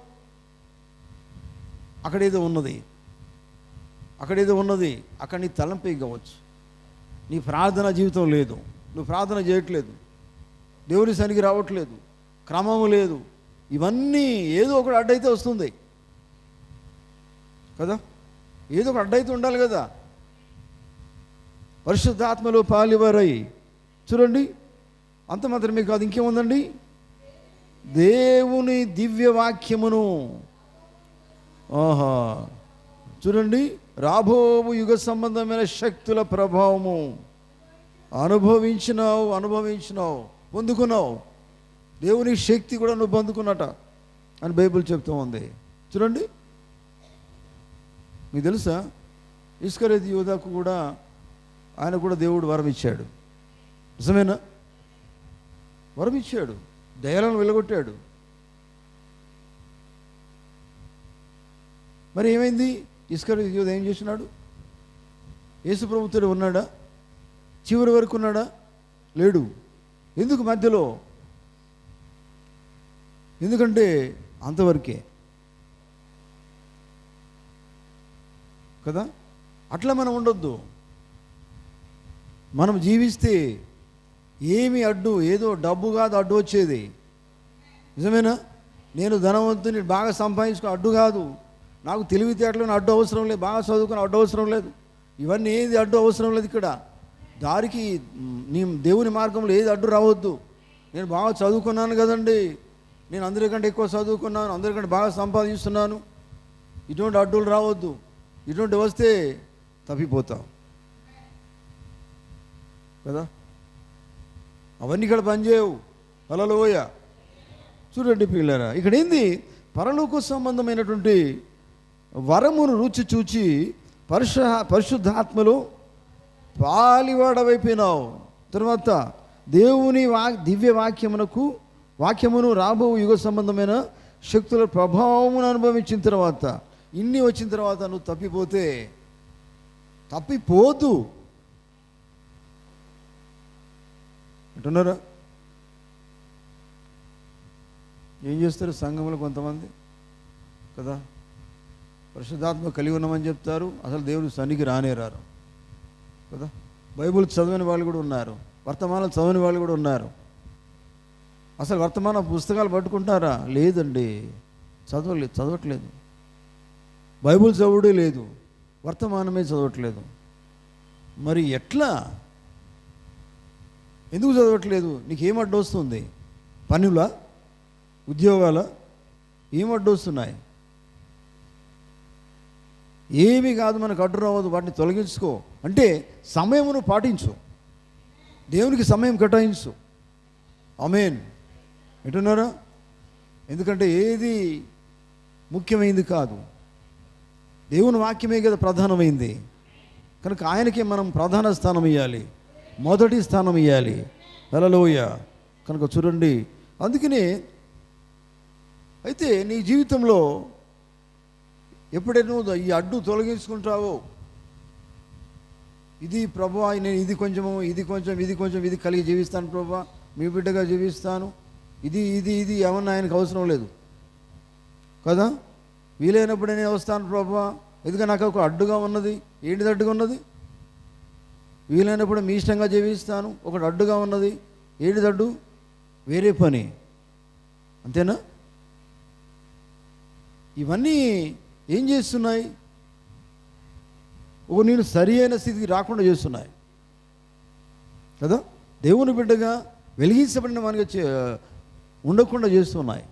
అక్కడేదో ఉన్నది, అక్కడ నీ తలంపే కావచ్చు. నీ ప్రార్థన జీవితం లేదు, నువ్వు ప్రార్థన చేయట్లేదు, దేవుని సన్నిధికి రావట్లేదు, క్రమము లేదు. ఇవన్నీ ఏదో ఒకటి అడ్డైతే వస్తుంది కదా, ఏదో ఒకటి అడ్డైతే ఉండాలి కదా. పరిశుద్ధాత్మలో పాలివారై. చూడండి, అంత మాత్రమే కాదు, ఇంకేముందండి? దేవుని దివ్య వాక్యమును. ఆహా, చూడండి, రాబోవు యుగ సంబంధమైన శక్తుల ప్రభావము అనుభవించినావు, పొందుకున్నావు. దేవుని శక్తి కూడా నువ్వు పొందుకున్నట అని బైబిల్ చెప్తూ ఉంది. చూడండి, మీకు తెలుసా, ఇస్కరియోతు యూదాకు కూడా ఆయన కూడా దేవుడు వరం ఇచ్చాడు. నిజమేనా? వరం ఇచ్చాడు, దయలను వెలగొట్టాడు. మరి ఏమైంది? ఇస్కరియోతు యూదా ఏం చేసినాడు? యేసు ప్రభువుతో ఉన్నాడా? చివరి వరకు ఉన్నాడా? లేడు. ఎందుకు మధ్యలో? ఎందుకంటే అంతవరకే కదా. అట్లా మనం ఉండొద్దు. మనం జీవిస్తే ఏమి అడ్డు, ఏదో డబ్బు కాదు అడ్డు వచ్చేది. నిజమేనా? నేను ధనవంతుని బాగా సంపాదించుకుని అడ్డు కాదు, నాకు తెలివితేటలను అడ్డు అవసరం లేదు, బాగా చదువుకుని అడ్డు అవసరం లేదు, ఇవన్నీ ఏది అడ్డు అవసరం లేదు. ఇక్కడ దారికి నీ దేవుని మార్గంలో ఏది అడ్డు రావద్దు. నేను బాగా చదువుకున్నాను కదండి, నేను అందరికంటే ఎక్కువ చదువుకున్నాను, అందరికంటే బాగా సంపాదిస్తున్నాను, ఇటువంటి అడ్డులు రావద్దు. ఇటువంటి వస్తే తప్పిపోతావు కదా, అవన్నీ ఇక్కడ పనిచేయవు. హల్లెలూయ. చూడండి పిల్లరా, ఇక్కడ ఏంది? పరలోక సంబంధమైనటువంటి వరమును రుచి చూచి పరిశుద్ధాత్మలో పాలివాడవైపోయినావు. తర్వాత దేవుని దివ్య వాక్యమును రాబో యుగ సంబంధమైన శక్తుల ప్రభావమును అనుభవించిన తర్వాత, ఇన్ని వచ్చిన తర్వాత నువ్వు తప్పిపోదు అంటున్నారా? ఏం చేస్తారు సంఘంలో కొంతమంది కదా, పరిశుద్ధాత్మ కలిగి ఉన్నామని చెప్తారు, అసలు దేవుని సన్నిధికి రారు కదా. బైబిల్ చదివిన వాళ్ళు కూడా ఉన్నారు, వర్తమానాలు చదివిన వాళ్ళు కూడా ఉన్నారు. అసలు వర్తమాన పుస్తకాలు పట్టుకుంటారా? లేదండి, చదవట్లేదు. బైబిల్ చదువుడే లేదు, వర్తమానమే చదవట్లేదు. మరి ఎట్లా? ఎందుకు చదవట్లేదు? నీకేం అడ్డు వస్తుంది? పనులా, ఉద్యోగాల, ఏం అడ్డు వస్తున్నాయి? ఏమీ కాదు, మనకు అడ్డు రావద్దు, వాటిని తొలగించుకో. అంటే సమయమును పాటించు, దేవునికి సమయం కేటాయించు. ఆమేన్. ఎటున్నారా? ఎందుకంటే ఏది ముఖ్యమైనది కాదు, దేవుని వాక్యమే కదా ప్రధానమైంది. కనుక ఆయనకే మనం ప్రధాన స్థానం ఇవ్వాలి. మొదటి స్థానం ఇవ్వాలి. హల్లెలూయా. కనుక చూడండి, అందుకని అయితే నీ జీవితంలో ఎప్పుడైనా నువ్వు ఈ అడ్డు తొలగించుకుంటావో, ఇది ప్రభువా నేను ఇది కొంచెము ఇది కలిగి జీవిస్తాను ప్రభువా, మీ బిడ్డగా జీవిస్తాను, ఇది ఏమన్నా ఆయనకు అవసరం లేదు కదా. వీలైనప్పుడు నేను వస్తాను ప్రభువా, ఎందుకంటే నాకు ఒక అడ్డుగా ఉన్నది. ఏంటిది అడ్డుగా ఉన్నది? వీలైనప్పుడు మీ ఇష్టంగా జీవిస్తాను. ఒకటి అడ్డుగా ఉన్నది. ఏంటిది అడ్డు? వేరే పని. అంతేనా? ఇవన్నీ ఏం చేస్తున్నాయి? నేను సరి అయిన స్థితికి రాకుండా చేస్తున్నాయి కదా. దేవుని బిడ్డగా వెలిగించబడిన మనకి ఉండకుండా చేస్తున్నాయి.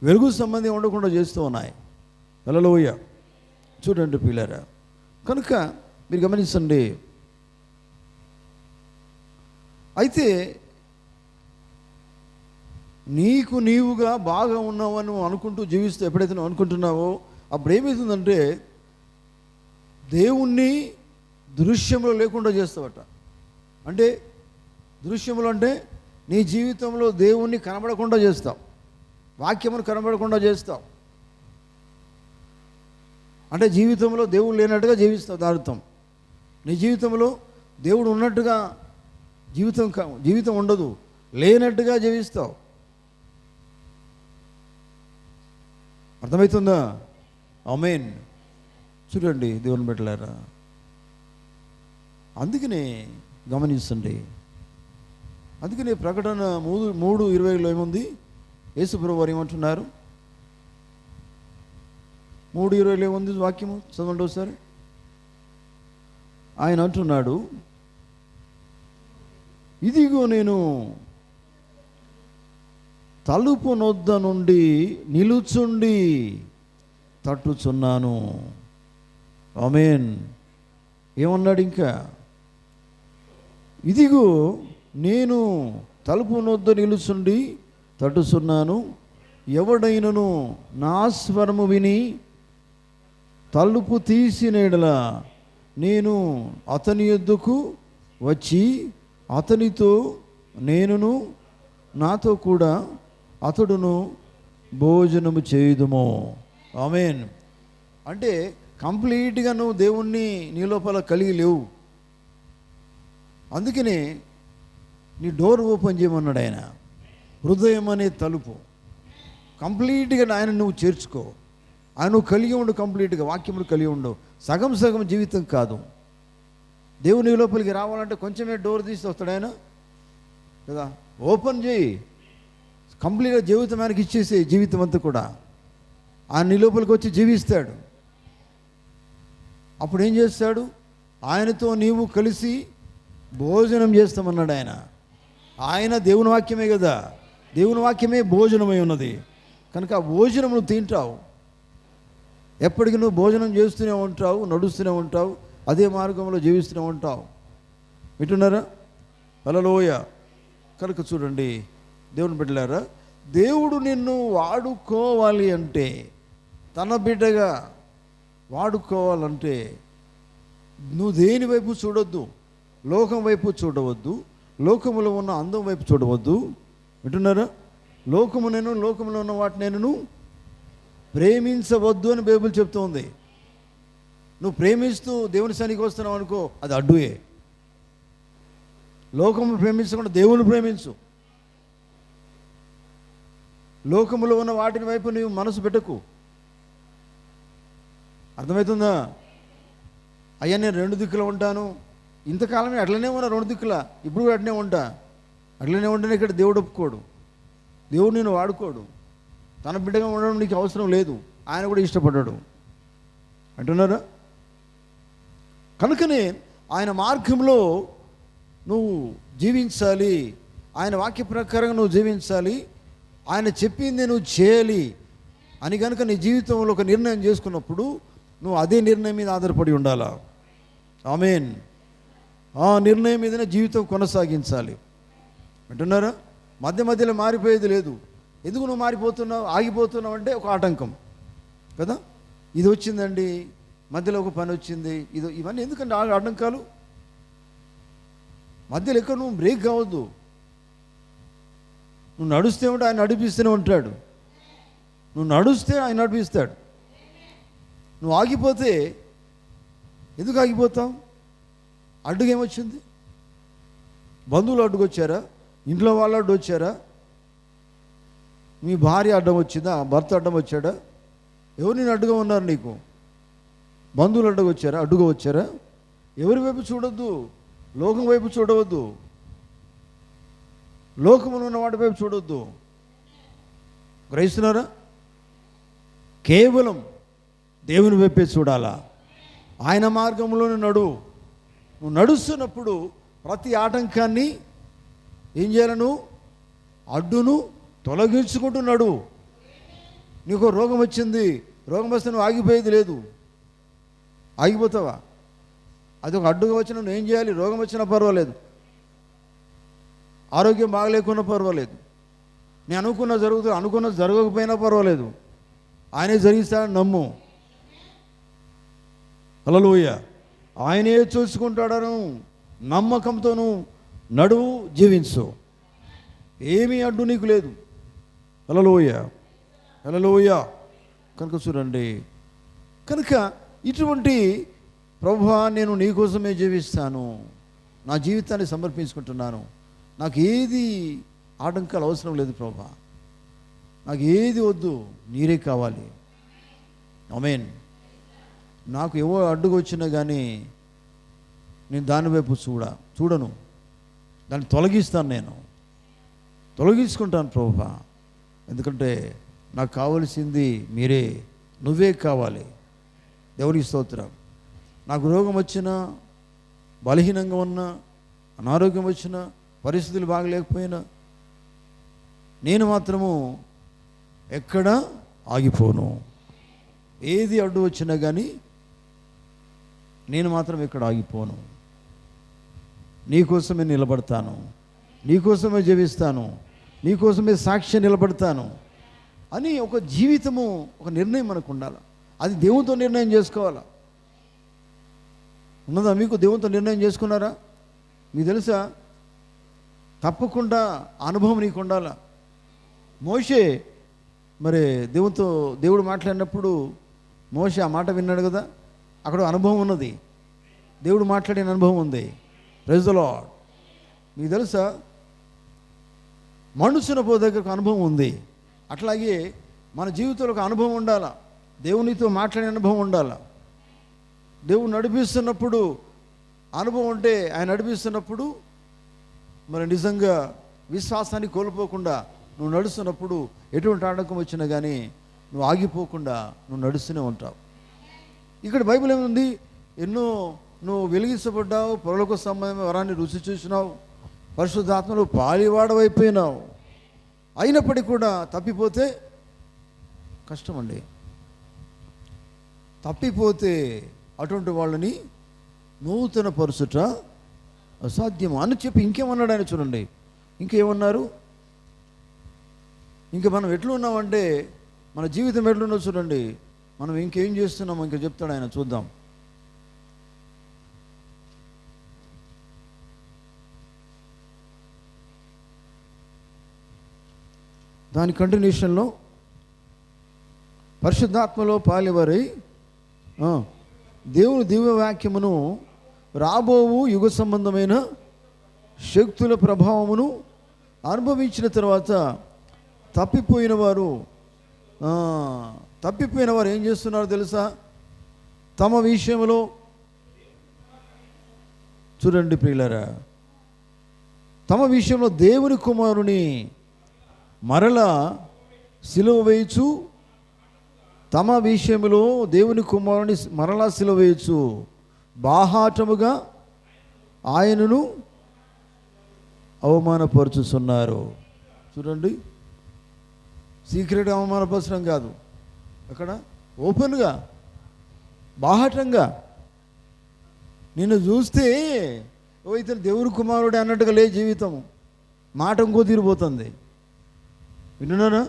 వెలుగు సంబంధం ఉండకుండా చేస్తూ ఉన్నాయి. హల్లెలూయా. చూడండి పిల్లరా, కనుక మీరు గమనించండి. అయితే నీకు నీవుగా బాగా ఉన్నావని నువ్వు అనుకుంటూ జీవిస్తూ ఎప్పుడైతే నువ్వు అనుకుంటున్నావో అప్పుడు ఏమవుతుందంటే దేవుణ్ణి దృశ్యంలో లేకుండా చేస్తావట. అంటే దృశ్యములు అంటే నీ జీవితంలో దేవుణ్ణి కనబడకుండా చేస్తావు, వాక్యమును కనబడకుండా చేస్తావు. అంటే జీవితంలో దేవుడు లేనట్టుగా జీవిస్తావు. దాని అర్థం నీ జీవితంలో దేవుడు ఉన్నట్టుగా జీవితం ఉండదు, లేనట్టుగా జీవిస్తావు. అర్థమవుతుందా? ఆమేన్. చూడండి దేవుని బిడ్డలారా, అందుకనే గమనించండి. అందుకనే ప్రకటన 3:20లో ఏముంది? యేసుప్రభువు వారు ఏమంటున్నారు? 3:20లో ఏముంది వాక్యము? చదవండి ఒకసారి. ఆయన అంటున్నాడు, ఇదిగో నేను తలుపు నొద్ద నుండి నిలుచుండి తట్టుచున్నాను. ఆమేన్. ఏమన్నాడు ఇంకా? ఇదిగో నేను తలుపు నొద్ద నిలుచుండి తట్టుచున్నాను, ఎవడైనను నా స్వరము విని తలుపు తీసిన యెడల నేను అతని యొద్దకు వచ్చి అతనితో నేనును నాతో కూడా అతడును భోజనము చేయుదుము. ఆమేన్. అంటే కంప్లీట్గా నువ్వు దేవుణ్ణి నీ లోపల కలిగి లేవు. అందుకనే నీ డోర్ ఓపెన్ చేయమన్నాడు ఆయన. హృదయం అనే తలుపు కంప్లీట్గా ఆయన నువ్వు చేర్చుకో. ఆయన నువ్వు కలిగి ఉండు, కంప్లీట్గా వాక్యములు కలిగి ఉండు. సగం జీవితం కాదు. దేవుని లోపలికి రావాలంటే కొంచెమే డోర్ తీసి వస్తాడు ఆయన కదా. ఓపెన్ చేయి, కంప్లీట్గా జీవితం ఆయనకి ఇచ్చేసి జీవితం అంతా కూడా ఆయన నీ లోపలికి వచ్చి జీవిస్తాడు. అప్పుడు ఏం చేస్తాడు? ఆయనతో నీవు కలిసి భోజనం చేస్తామన్నాడు ఆయన. ఆయన దేవుని వాక్యమే కదా, దేవుని వాక్యమే భోజనమై ఉన్నది. కనుక ఆ భోజనం నువ్వు తింటావు. ఎప్పటికీ నువ్వు భోజనం చేస్తూనే ఉంటావు, నడుస్తూనే ఉంటావు, అదే మార్గంలో జీవిస్తూనే ఉంటావు. వింటున్నారా? హల్లెలూయా. కనుక చూడండి దేవుని బిడ్డలారా, దేవుడు నిన్ను వాడుకోవాలి అంటే, తన బిడ్డగా వాడుకోవాలంటే నువ్వు దేని వైపు చూడొద్దు, లోకం వైపు చూడవద్దు, లోకములో ఉన్న అందం వైపు చూడవద్దు. వింటున్నారా? లోకములో ఉన్న వాటిని నేను ప్రేమించవద్దు అని బైబిల్ చెప్తోంది. నువ్వు ప్రేమిస్తూ దేవుని సన్నిధికి వస్తున్నావు అనుకో, అది అడ్డుయే. లోకము ప్రేమించకుండా దేవుని ప్రేమించు. లోకములో ఉన్న వాటిని వైపు నీవు మనసు పెట్టకు. అర్థమవుతుందా? అయ్యా నేను 2 దిక్కులు ఉంటాను, ఇంతకాలమే అట్లనే ఉన్నా 2 దిక్కుల, ఇప్పుడు కూడా అట్లనే ఉంటా. అట్లనే ఉంటేనే ఇక్కడ దేవుడు ఒప్పుకోడు, దేవుడు నేను వాడుకోడు. తన బిడ్డగా ఉండడం నీకు అవసరం లేదు, ఆయన కూడా ఇష్టపడ్డాడు. అంటున్నారా? కనుకనే ఆయన మార్గంలో నువ్వు జీవించాలి, ఆయన వాక్య ప్రకారంగా నువ్వు జీవించాలి, ఆయన చెప్పింది నువ్వు చేయాలి అని కనుక నీ జీవితంలో ఒక నిర్ణయం చేసుకున్నప్పుడు నువ్వు అదే నిర్ణయం మీద ఆధారపడి ఉండాలా. ఆమేన్. ఆ నిర్ణయం మీదనే జీవితం కొనసాగించాలి. అంటున్నారా? మధ్యలో మారిపోయేది లేదు. ఎందుకు నువ్వు మారిపోతున్నావు, ఆగిపోతున్నావు అంటే ఒక ఆటంకం కదా. ఇది వచ్చిందండి, మధ్యలో ఒక పని వచ్చింది, ఇవన్నీ ఎందుకంటే ఆటంకాలు. మధ్యలో ఎక్కడ నువ్వు బ్రేక్ కావద్దు. నువ్వు నడుస్తే ఉంటే ఆయన నడిపిస్తూనే ఉంటాడు. నువ్వు నడుస్తే ఆయన నడిపిస్తాడు. నువ్వు ఆగిపోతే ఎందుకు ఆగిపోతావు? అడ్డుగేమొచ్చింది? బంధువులు అడ్డుకొచ్చారా? ఇంట్లో వాళ్ళు అడ్డు వచ్చారా? మీ భార్య అడ్డం వచ్చిందా? భర్త అడ్డం వచ్చాడా? ఎవరు నేను అడ్డుగా ఉన్నారు? నీకు బంధువులు అడ్డుగా వచ్చారా? ఎవరి వైపు చూడొద్దు, లోకం వైపు చూడవద్దు, లోకములో ఉన్న వాటి వైపు చూడొద్దు. గ్రహిస్తున్నారా? కేవలం దేవుని వైపే చూడాలా. ఆయన మార్గంలోనే నడువు. నువ్వు నడుస్తున్నప్పుడు ప్రతి ఆటంకాన్ని ఏం చేయాలను? అడ్డును తొలగించుకుంటూ నడువు. నీకు రోగం వచ్చింది, రోగం వస్తే నువ్వు ఆగిపోయేది లేదు. ఆగిపోతావా? అది ఒక అడ్డుగా వచ్చినా నువ్వు ఏం చేయాలి? రోగం వచ్చినా పర్వాలేదు, ఆరోగ్యం బాగలేకున్నా పర్వాలేదు, నేను అనుకున్నది జరగకపోయినా పర్వాలేదు, ఆయనే జరిగిస్తాడని నమ్ము. హల్లెలూయ. ఆయనే చూసుకుంటాడను నమ్మకంతోనూ నడువు, జీవించు. ఏమీ అడ్డు నీకు లేదు. హల్లెలూయ, హల్లెలూయ. కనుక చూడండి, కనుక ఇటువంటి ప్రభువా నేను నీ కోసమే జీవిస్తాను, నా జీవితాన్ని సమర్పించుకుంటున్నాను, నాకు ఏది ఆటంకాలు అవసరం లేదు ప్రభువా, నాకు ఏది వద్దు, నీరే కావాలి. ఆమేన్. నాకు ఏవో అడ్డుగా వచ్చినా కానీ నేను దాని వైపు చూడను, దాన్ని తొలగిస్తాను, నేను తొలగించుకుంటాను ప్రభువా. ఎందుకంటే నాకు కావలసింది మీరే, నువ్వే కావాలి. దేవునికి స్తోత్రం. నాకు రోగం వచ్చినా, బలహీనంగా ఉన్నా, అనారోగ్యం వచ్చినా, పరిస్థితులు బాగలేకపోయినా నేను మాత్రము ఎక్కడ ఆగిపోను. ఏది అడ్డు వచ్చినా కానీ నేను మాత్రం ఎక్కడ ఆగిపోను. నీకోసమే నిలబడతాను, నీకోసమే జీవిస్తాను, నీకోసమే సాక్షి నిలబడతాను అని ఒక జీవితము, ఒక నిర్ణయం మనకు ఉండాలి. అది దేవునితో నిర్ణయం చేసుకోవాలా. ఉన్నదా మీకు? దేవునితో నిర్ణయం చేసుకున్నారా? మీకు తెలుసా? తప్పకుండా అనుభవం నీకు ఉండాలా. మోషే మరి దేవుడు మాట్లాడినప్పుడు మోషే ఆ మాట విన్నాడు కదా, అక్కడ అనుభవం ఉన్నది, దేవుడు మాట్లాడిన అనుభవం ఉంది. Praise the lord. మీకు తెలుసా? మనుషుల దగ్గరకు అనుభవం ఉంది. అట్లాగే మన జీవితంలో ఒక అనుభవం ఉండాలా, దేవునితో మాట్లాడే అనుభవం ఉండాలా. దేవుడు నడిపిస్తున్నప్పుడు అనుభవం ఉంటే, ఆయన నడిపిస్తున్నప్పుడు మరి నిజంగా విశ్వాసాన్ని కోల్పోకుండా నువ్వు నడుస్తున్నప్పుడు ఎటువంటి ఆటంకం వచ్చినా కానీ నువ్వు ఆగిపోకుండా నువ్వు నడుస్తూనే ఉంటావు. ఇక్కడ బైబిల్ ఏముంది? ఎన్నో నువ్వు వెలిగించబడ్డావు, పరలోక సంబంధమైన వరాన్ని రుచి చూసినావు, పరిశుద్ధాత్మలో పాలివాడవైపోయినావు. అయినప్పటికీ కూడా తప్పిపోతే కష్టం అండి. తప్పిపోతే అటువంటి వాళ్ళని నూతన పరుచుట అసాధ్యం అని చెప్పి ఇంకేమన్నాడు ఆయన. చూడండి ఇంకేమన్నారు. ఇంకా మనం ఎట్లా ఉన్నామంటే, మన జీవితం ఎట్లున్నో చూడండి, మనం ఇంకేం చేస్తున్నామో ఇంకా చెప్తాడు ఆయన. చూద్దాం. దాని కంటిన్యూషన్లో పరిశుద్ధాత్మలో పాలివారై దేవుని దివ్య వాక్యమును రాబోవు యుగ సంబంధమైన శక్తుల ప్రభావమును అనుభవించిన తర్వాత తప్పిపోయిన వారు ఏం చేస్తున్నారు తెలుసా? తమ విషయంలో చూడండి ప్రియులారా, తమ విషయంలో దేవుని కుమారుని మరలా సిలువ వేయచ్చు, తమ విషయంలో దేవుని కుమారుని మరలా సిలువ వేయచ్చు, బాహాటముగా ఆయనను అవమానపరుచుతున్నారు. చూడండి, సీక్రెట్గా అవమానపరచడం కాదు, అక్కడ ఓపెన్గా బాహాటంగా. నిన్ను చూస్తే ఓ ఇతను దేవుని కుమారుడే అన్నట్టుగా లే జీవితం. మాట ఇంకో తీరిపోతుంది. విన్నారా?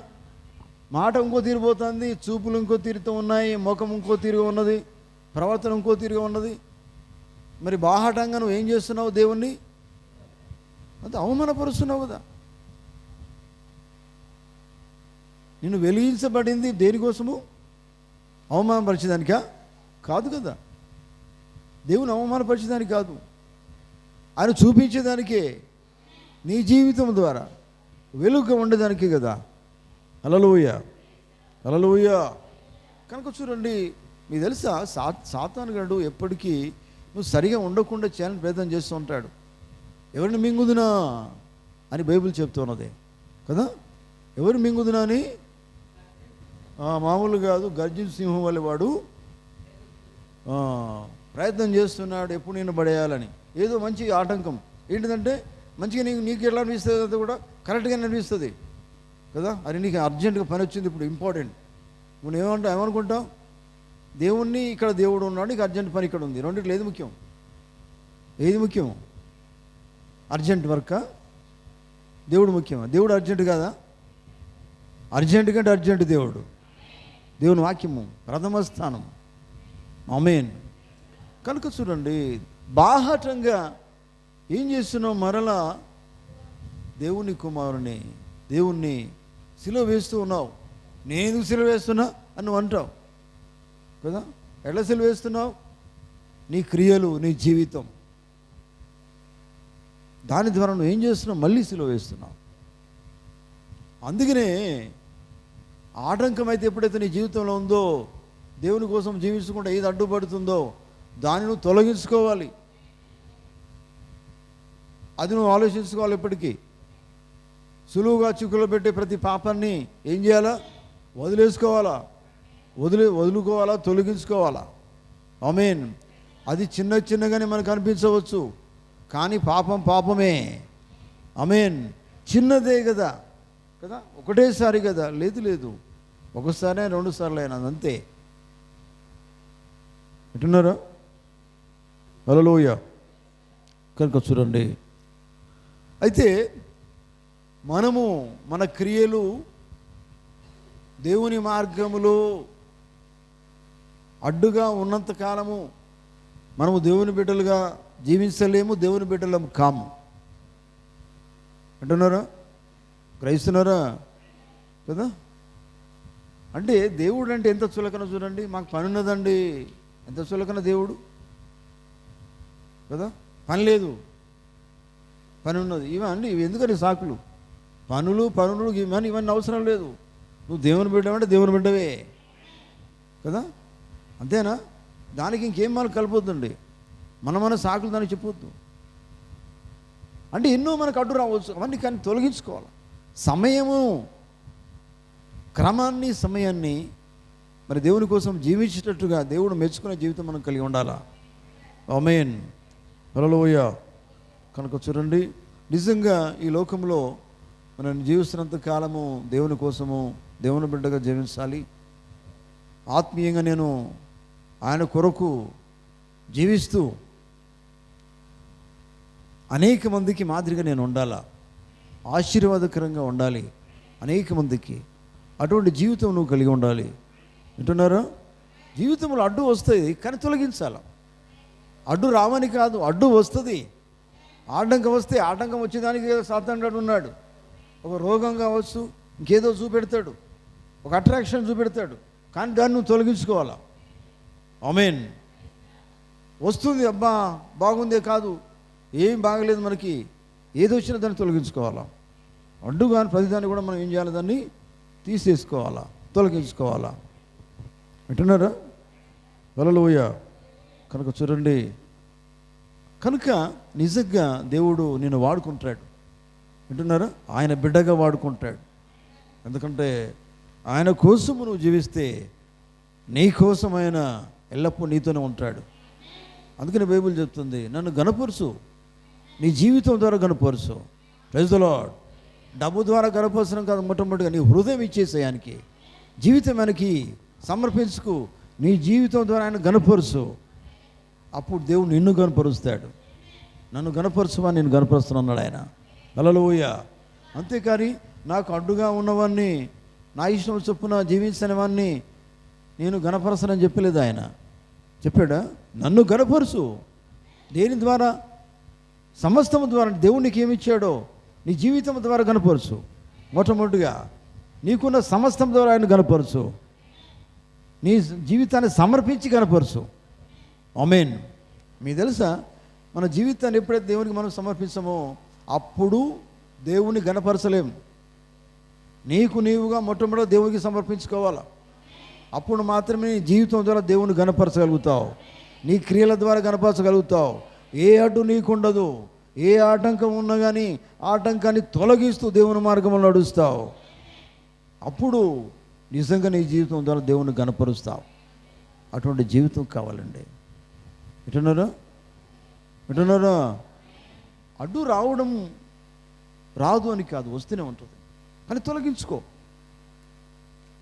మాట ఇంకో తీరిపోతుంది, చూపులు ఇంకో తీరుతో ఉన్నాయి, ముఖం ఇంకో తీరుగా ఉన్నది, ప్రవర్తన ఇంకో తీరుగా ఉన్నది. మరి బాహాటంగా నువ్వు ఏం చేస్తున్నావు? దేవుణ్ణి అంత అవమానపరుస్తున్నావు కదా. నిన్ను వెలిగించబడింది దేనికోసము? అవమానపరిచేదానికా? కాదు కదా. దేవుని అవమానపరిచేదానికి కాదు, ఆయన చూపించేదానికే, నీ జీవితం ద్వారా వెలుగుగా ఉండేదానికే కదా. హల్లెలూయా, హల్లెలూయా. కనుక చూడండి, మీకు తెలుసా, సాతానుగాడు ఎప్పటికీ నువ్వు సరిగా ఉండకుండా చేయాలని ప్రయత్నం చేస్తూ ఉంటాడు. ఎవరిని మింగుదునా అని బైబిల్ చెప్తున్నది కదా. ఎవరు మింగుదునా అని, మామూలు కాదు, గర్జించు సింహం వల్ల వాడు ప్రయత్నం చేస్తున్నాడు ఎప్పుడు నేను పడేయాలని. ఏదో మంచి ఆటంకం ఏంటిదంటే, మంచిగా నీకు ఎట్లా అనిపిస్తుంది అది కూడా కరెక్ట్గా అనిపిస్తుంది కదా. అది నీకు అర్జెంటుగా పని వచ్చింది, ఇప్పుడు ఇంపార్టెంట్. నువ్వు ఏమనుకుంటావు? దేవుణ్ణి ఇక్కడ దేవుడు ఉన్నాడు, నీకు అర్జెంట్ పని ఇక్కడ ఉంది. రెండిట్లో ఏది ముఖ్యం? ఏది ముఖ్యం? అర్జెంట్ వర్కా, దేవుడు ముఖ్యమా? దేవుడు అర్జెంట్ కాదా? అర్జెంట్ కంటే అర్జెంట్ దేవుడు. దేవుని వాక్యము ప్రథమ స్థానం. ఆమేన్. కనుక చూడండి, బాహటంగా ఏం చేస్తున్నావు? మరలా దేవుని కుమారుని, దేవుణ్ణి సిలువ వేస్తూ ఉన్నావు. నేను సిలువ వేస్తున్నా అని నువ్వు అంటావు కదా. ఎట్లా సిలువ వేస్తున్నావు? నీ క్రియలు, నీ జీవితం, దాని ద్వారా నువ్వు ఏం చేస్తున్నావు? మళ్ళీ సిలువ వేస్తున్నావు. అందుకనే ఆటంకం అయితే ఎప్పుడైతే నీ జీవితంలో ఉందో, దేవుని కోసం జీవించకుండా ఏది అడ్డుపడుతుందో దాన్ని నువ్వు తొలగించుకోవాలి. అది నువ్వు ఆలోచించుకోవాలి. ఎప్పటికీ సులువుగా చిక్కులో పెట్టే ప్రతి పాపాన్ని ఏం చేయాలా? వదిలేసుకోవాలా, వదులుకోవాలా, తొలగించుకోవాలా. ఆమేన్. అది చిన్నగానే మనకు అనిపించవచ్చు, కానీ పాపం పాపమే. ఆమేన్. చిన్నదే కదా కదా, ఒకటేసారి కదా. లేదు, ఒకసారి 2 సార్లు అయినా అంతే. ఎట్టున్నారా? హల్లెలూయా. కనుక చూడండి, అయితే మనము మన క్రియలు దేవుని మార్గములో అడ్డుగా ఉన్నంతకాలము మనము దేవుని బిడ్డలుగా జీవించలేము, దేవుని బిడ్డలం కాము. అంటున్నారా? గ్రహిస్తున్నారా కదా. అంటే దేవుడు అంటే ఎంత చులకన చూడండి. మాకు పని ఉన్నదండి, ఎంత చులకన దేవుడు కదా. పని లేదు, పని ఉన్నది. ఇవి ఎందుకని సాకులు? పనులు ఇవన్నీ అవసరం లేదు. నువ్వు దేవుని బిడ్డవంటే దేవుని బిడ్డవే కదా, అంతేనా? దానికి ఇంకేం మనకు కలిపొద్దండి. మన సాకులు దానికి చెప్పొద్దు. అంటే ఎన్నో మనకు అడ్డు రావచ్చు, అవన్నీ కానీ తొలగించుకోవాలి. సమయాన్ని మరి దేవుని కోసం జీవించేటట్టుగా దేవుడు మెచ్చుకునే జీవితం మనం కలిగి ఉండాలా. ఆమేన్. హల్లెలూయా. కనుక చూడండి, నిజంగా ఈ లోకంలో మనం జీవిస్తున్నంత కాలము దేవుని కోసము, దేవుని బిడ్డగా జీవించాలి. ఆత్మీయంగా నేను ఆయన కొరకు జీవిస్తూ అనేక మందికి మాదిరిగా నేను ఉండాలా, ఆశీర్వాదకరంగా ఉండాలి అనేక మందికి. అటువంటి జీవితం నువ్వు కలిగి ఉండాలి. వింటున్నారా? జీవితంలో అడ్డు వస్తుంది, కానీ తొలగించాలి. అడ్డు రావని కాదు, అడ్డు వస్తుంది. ఆటంకం వచ్చేదానికి సాతానుడు ఉన్నాడు. ఒక రోగం కావచ్చు, ఇంకేదో చూపెడతాడు, ఒక అట్రాక్షన్ చూపెడతాడు, కానీ దాన్ని నువ్వు తొలగించుకోవాలా. ఆమేన్. వస్తుంది, అబ్బా బాగుందే కాదు, ఏం బాగలేదు, మనకి ఏది వచ్చినా దాన్ని తొలగించుకోవాలా. అడ్డు కానీ ప్రతిదాన్ని కూడా మనం ఏం చేయాలి? దాన్ని తీసేసుకోవాలా, తొలగించుకోవాలా. వింటున్నారా? హల్లెలూయా. కనుక చూడండి, కనుక నిజంగా దేవుడు నిన్ను వాడుకుంటాడు. వింటున్నారా? ఆయన బిడ్డగా వాడుకుంటాడు. ఎందుకంటే ఆయన కోసం నువ్వు జీవిస్తే నీ కోసం ఆయన ఎల్లప్పుడూ నీతోనే ఉంటాడు. అందుకని బైబిల్ చెప్తుంది, నన్ను గణపరుచు, నీ జీవితం ద్వారా గణపరుచు. Praise the lord. డబ్బు ద్వారా గణపరచడం కాదు, మొట్టమొదటిగా నీ హృదయం ఇచ్చేసేయానికి, జీవితం ఆయనకి సమర్పించుకు. నీ జీవితం ద్వారా ఆయన గణపరుచు. అప్పుడు దేవుడు నిన్ను గణపరుస్తాడు. నన్ను గణపరచువా, నేను గణపరుస్తున్నాడు ఆయన. హల్లెలూయా. అంతేకాని నాకు అడ్డుగా ఉన్నవాన్ని, నా ఇష్టం చొప్పున జీవించని వాన్ని నేను గణపరచనని చెప్పలేదు ఆయన. చెప్పాడా? నన్ను గణపరుచు. దేని ద్వారా? సమస్తము ద్వారా దేవుడు నీకు ఏమి ఇచ్చాడో నీ జీవితం ద్వారా కనపరచు. మొట్టమొదటిగా నీకున్న సమస్తం ద్వారా ఆయన కనపరచు. నీ జీవితాన్ని సమర్పించి కనపరచు. ఆమేన్. మీకు తెలుసా, మన జీవితాన్ని ఎప్పుడైతే దేవునికి మనం సమర్పిస్తామో అప్పుడు దేవుని గణపరచలేం. నీకు నీవుగా మొట్టమొదటి దేవునికి సమర్పించుకోవాలి. అప్పుడు మాత్రమే నీ జీవితం ద్వారా దేవుని గణపరచగలుగుతావు. నీ క్రియల ద్వారా గణపరచగలుగుతావు. ఏ అడ్డు నీకుండదు. ఏ ఆటంకం ఉన్నా కానీ ఆటంకాన్ని తొలగిస్తూ దేవుని మార్గంలో నడుస్తావు. అప్పుడు నిజంగా నీ జీవితం ద్వారా దేవుని గణపరుస్తావు. అటువంటి జీవితం కావాలండి. ఎటున్నారా? అడ్డు రావడం రాదు అని కాదు, వస్తూనే ఉంటుంది. కానీ తొలగించుకో.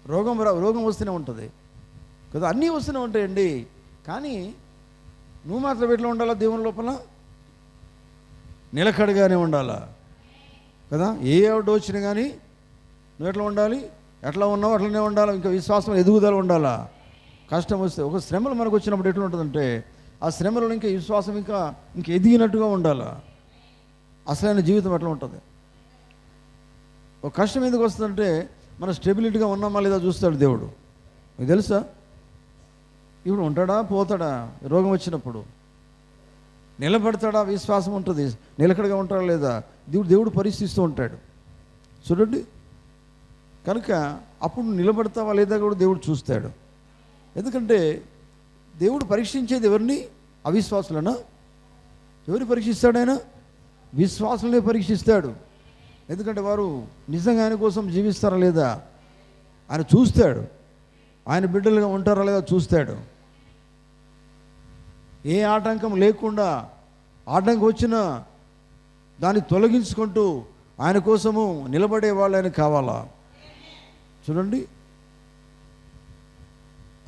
రోగం వస్తూనే ఉంటుంది కదా, అన్నీ వస్తూనే ఉంటాయండి. కానీ నువ్వు మాత్రం ఎట్లా ఉండాలా? దేవుని లోపల నిలకడగానే ఉండాలా కదా. ఏ అడ్డు వచ్చినా కానీ నువ్వు ఎట్లా ఉండాలి? ఎట్లా ఉన్నావు అట్లనే ఉండాలి. ఇంకా విశ్వాసం ఎదుగుదల ఉండాలా. కష్టం వస్తే ఒక శ్రమలు మనకు వచ్చినప్పుడు ఎట్లా ఉంటుందంటే ఆ శ్రమలో ఇంకా విశ్వాసం ఇంకా ఎదిగినట్టుగా ఉండాలా. అసలైన జీవితం ఎట్లా ఉంటుంది? ఒక కష్టం ఎందుకు వస్తుందంటే మనం స్టెబిలిటీగా ఉన్నామా లేదా చూస్తాడు దేవుడు. మీకు తెలుసా? ఇప్పుడు ఉంటాడా పోతాడా? రోగం వచ్చినప్పుడు నిలబడతాడా? విశ్వాసం ఉంటుంది. నిలకడగా ఉంటాడా లేదా? దేవుడు పరీక్షిస్తూ ఉంటాడు చూడండి. కనుక అప్పుడు నిలబడతావా లేదా కూడా దేవుడు చూస్తాడు. ఎందుకంటే దేవుడు పరీక్షించేది ఎవరిని? అవిశ్వాసులనా? ఎవరిని పరీక్షిస్తాడు ఆయన? విశ్వాసులనే పరీక్షిస్తాడు. ఎందుకంటే వారు నిజంగా ఆయన కోసం జీవిస్తారా లేదా ఆయన చూస్తాడు. ఆయన బిడ్డలుగా ఉంటారా లేదా చూస్తాడు. ఏ ఆటంకం లేకుండా, ఆటంకం వచ్చినా దాన్ని తొలగించుకుంటూ ఆయన కోసము నిలబడే వాళ్ళు ఆయన కావాలా. చూడండి,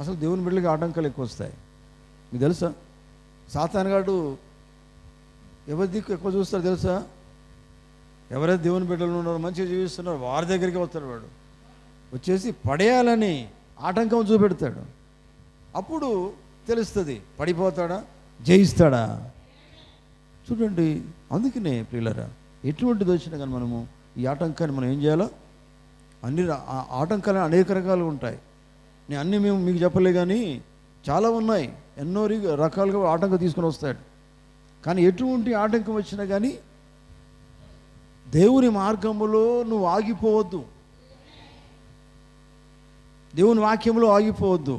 అసలు దేవుని బిడ్డలకి ఆటంకాలు ఎక్కువ వస్తాయి. మీకు తెలుసా? సాతానుగాడు ఎవరి దిక్కు ఎక్కువ చూస్తారో తెలుసా? ఎవరైతే దేవుని బిడ్డలు ఉన్నారో మంచిగా జీవిస్తున్నారో వారి దగ్గరికి వస్తాడు. వాడు వచ్చేసి పడేయాలని ఆటంకం చూపెడతాడు. అప్పుడు తెలుస్తుంది పడిపోతాడా జయిస్తాడా. చూడండి, అందుకనే ప్రియులారా, ఎటువంటిది వచ్చినా కానీ మనము ఈ ఆటంకాన్ని మనం ఏం చేయాలో, అన్ని ఆటంకాలు అనేక రకాలు ఉంటాయి. నేను అన్నీ మీకు చెప్పలే కానీ చాలా ఉన్నాయి. ఎన్నో రకాలుగా ఆటంకం తీసుకొని వస్తాడు. కానీ ఎటువంటి ఆటంకం వచ్చినా కానీ దేవుని మార్గములో నువ్వు ఆగిపోవద్దు. దేవుని వాక్యంలో ఆగిపోవద్దు.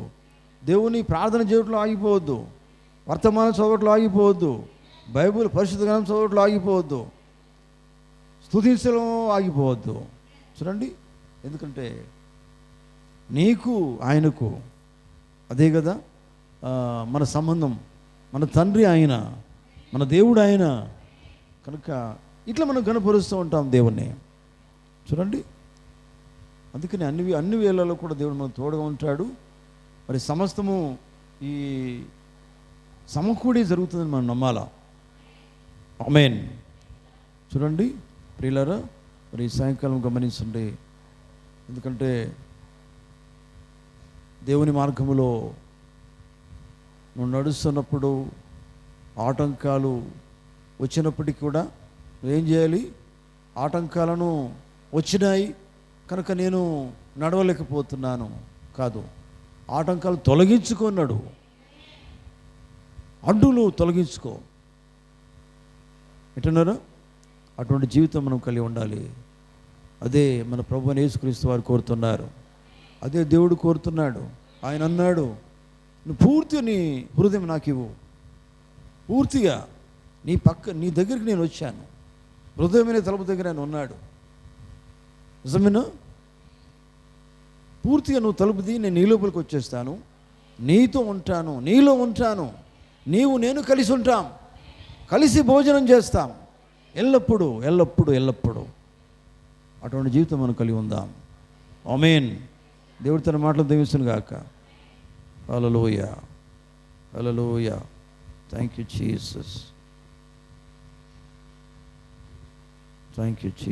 దేవుని ప్రార్థన చేయట్లో ఆగిపోవద్దు. వర్తమాన చదవట్లో ఆగిపోవద్దు. బైబిల్ పరిశుద్ధ గ్రంథం చదవట్లో ఆగిపోవద్దు. స్తుతించడం ఆగిపోవద్దు. చూడండి, ఎందుకంటే నీకు ఆయనకు అదే కదా మన సంబంధం. మన తండ్రి ఆయన, మన దేవుడు ఆయన. కనుక ఇట్లా మనం గణపరుస్తూ ఉంటాం దేవుణ్ణి. చూడండి, అందుకని అన్ని వేళల్లో కూడా దేవుడు మనకు తోడుగా ఉంటాడు. మరి సమస్తము ఈ సమకూడి జరుగుతుందని మనం నమ్మాలా. ఆమేన్. చూడండి ప్రియులారా, మరి సాయంకాలం గమనించండి. ఎందుకంటే దేవుని మార్గములో నువ్వు నడుస్తున్నప్పుడు ఆటంకాలు వచ్చినప్పటికీ కూడా నువ్వేం చేయాలి? ఆటంకాలను వచ్చినాయి కనుక నేను నడవలేకపోతున్నాను కాదు, ఆటంకాలు తొలగించుకున్నాడు. అడ్డులు తొలగించుకో. ఎటున్నారా? అటువంటి జీవితం మనం కలిగి ఉండాలి. అదే మన ప్రభువైన యేసుక్రీస్తు వారు కోరుతున్నారు. అదే దేవుడు కోరుతున్నాడు. ఆయన అన్నాడు, నువ్వు పూర్తిగా నీ హృదయం నాకు ఇవ్వు. పూర్తిగా నీ దగ్గరికి నేను వచ్చాను. హృదయమైన తలుపు దగ్గర ఆయన ఉన్నాడు. నిజమేనా? పూర్తిగా నువ్వు తలుపుది, నేను నీ లోపలికి వచ్చేస్తాను, నీతో ఉంటాను, నీలో ఉంటాను, నేను కలిసి ఉంటాం, కలిసి భోజనం చేస్తాం ఎల్లప్పుడూ ఎల్లప్పుడూ ఎల్లప్పుడూ. అటువంటి జీవితం మనం కలిగి ఉందాం. ఆమేన్. దేవుడు తన మాటలు దీవిస్తును గాక. Hallelujah, hallelujah. Thank you Jesus. Thank you Jesus.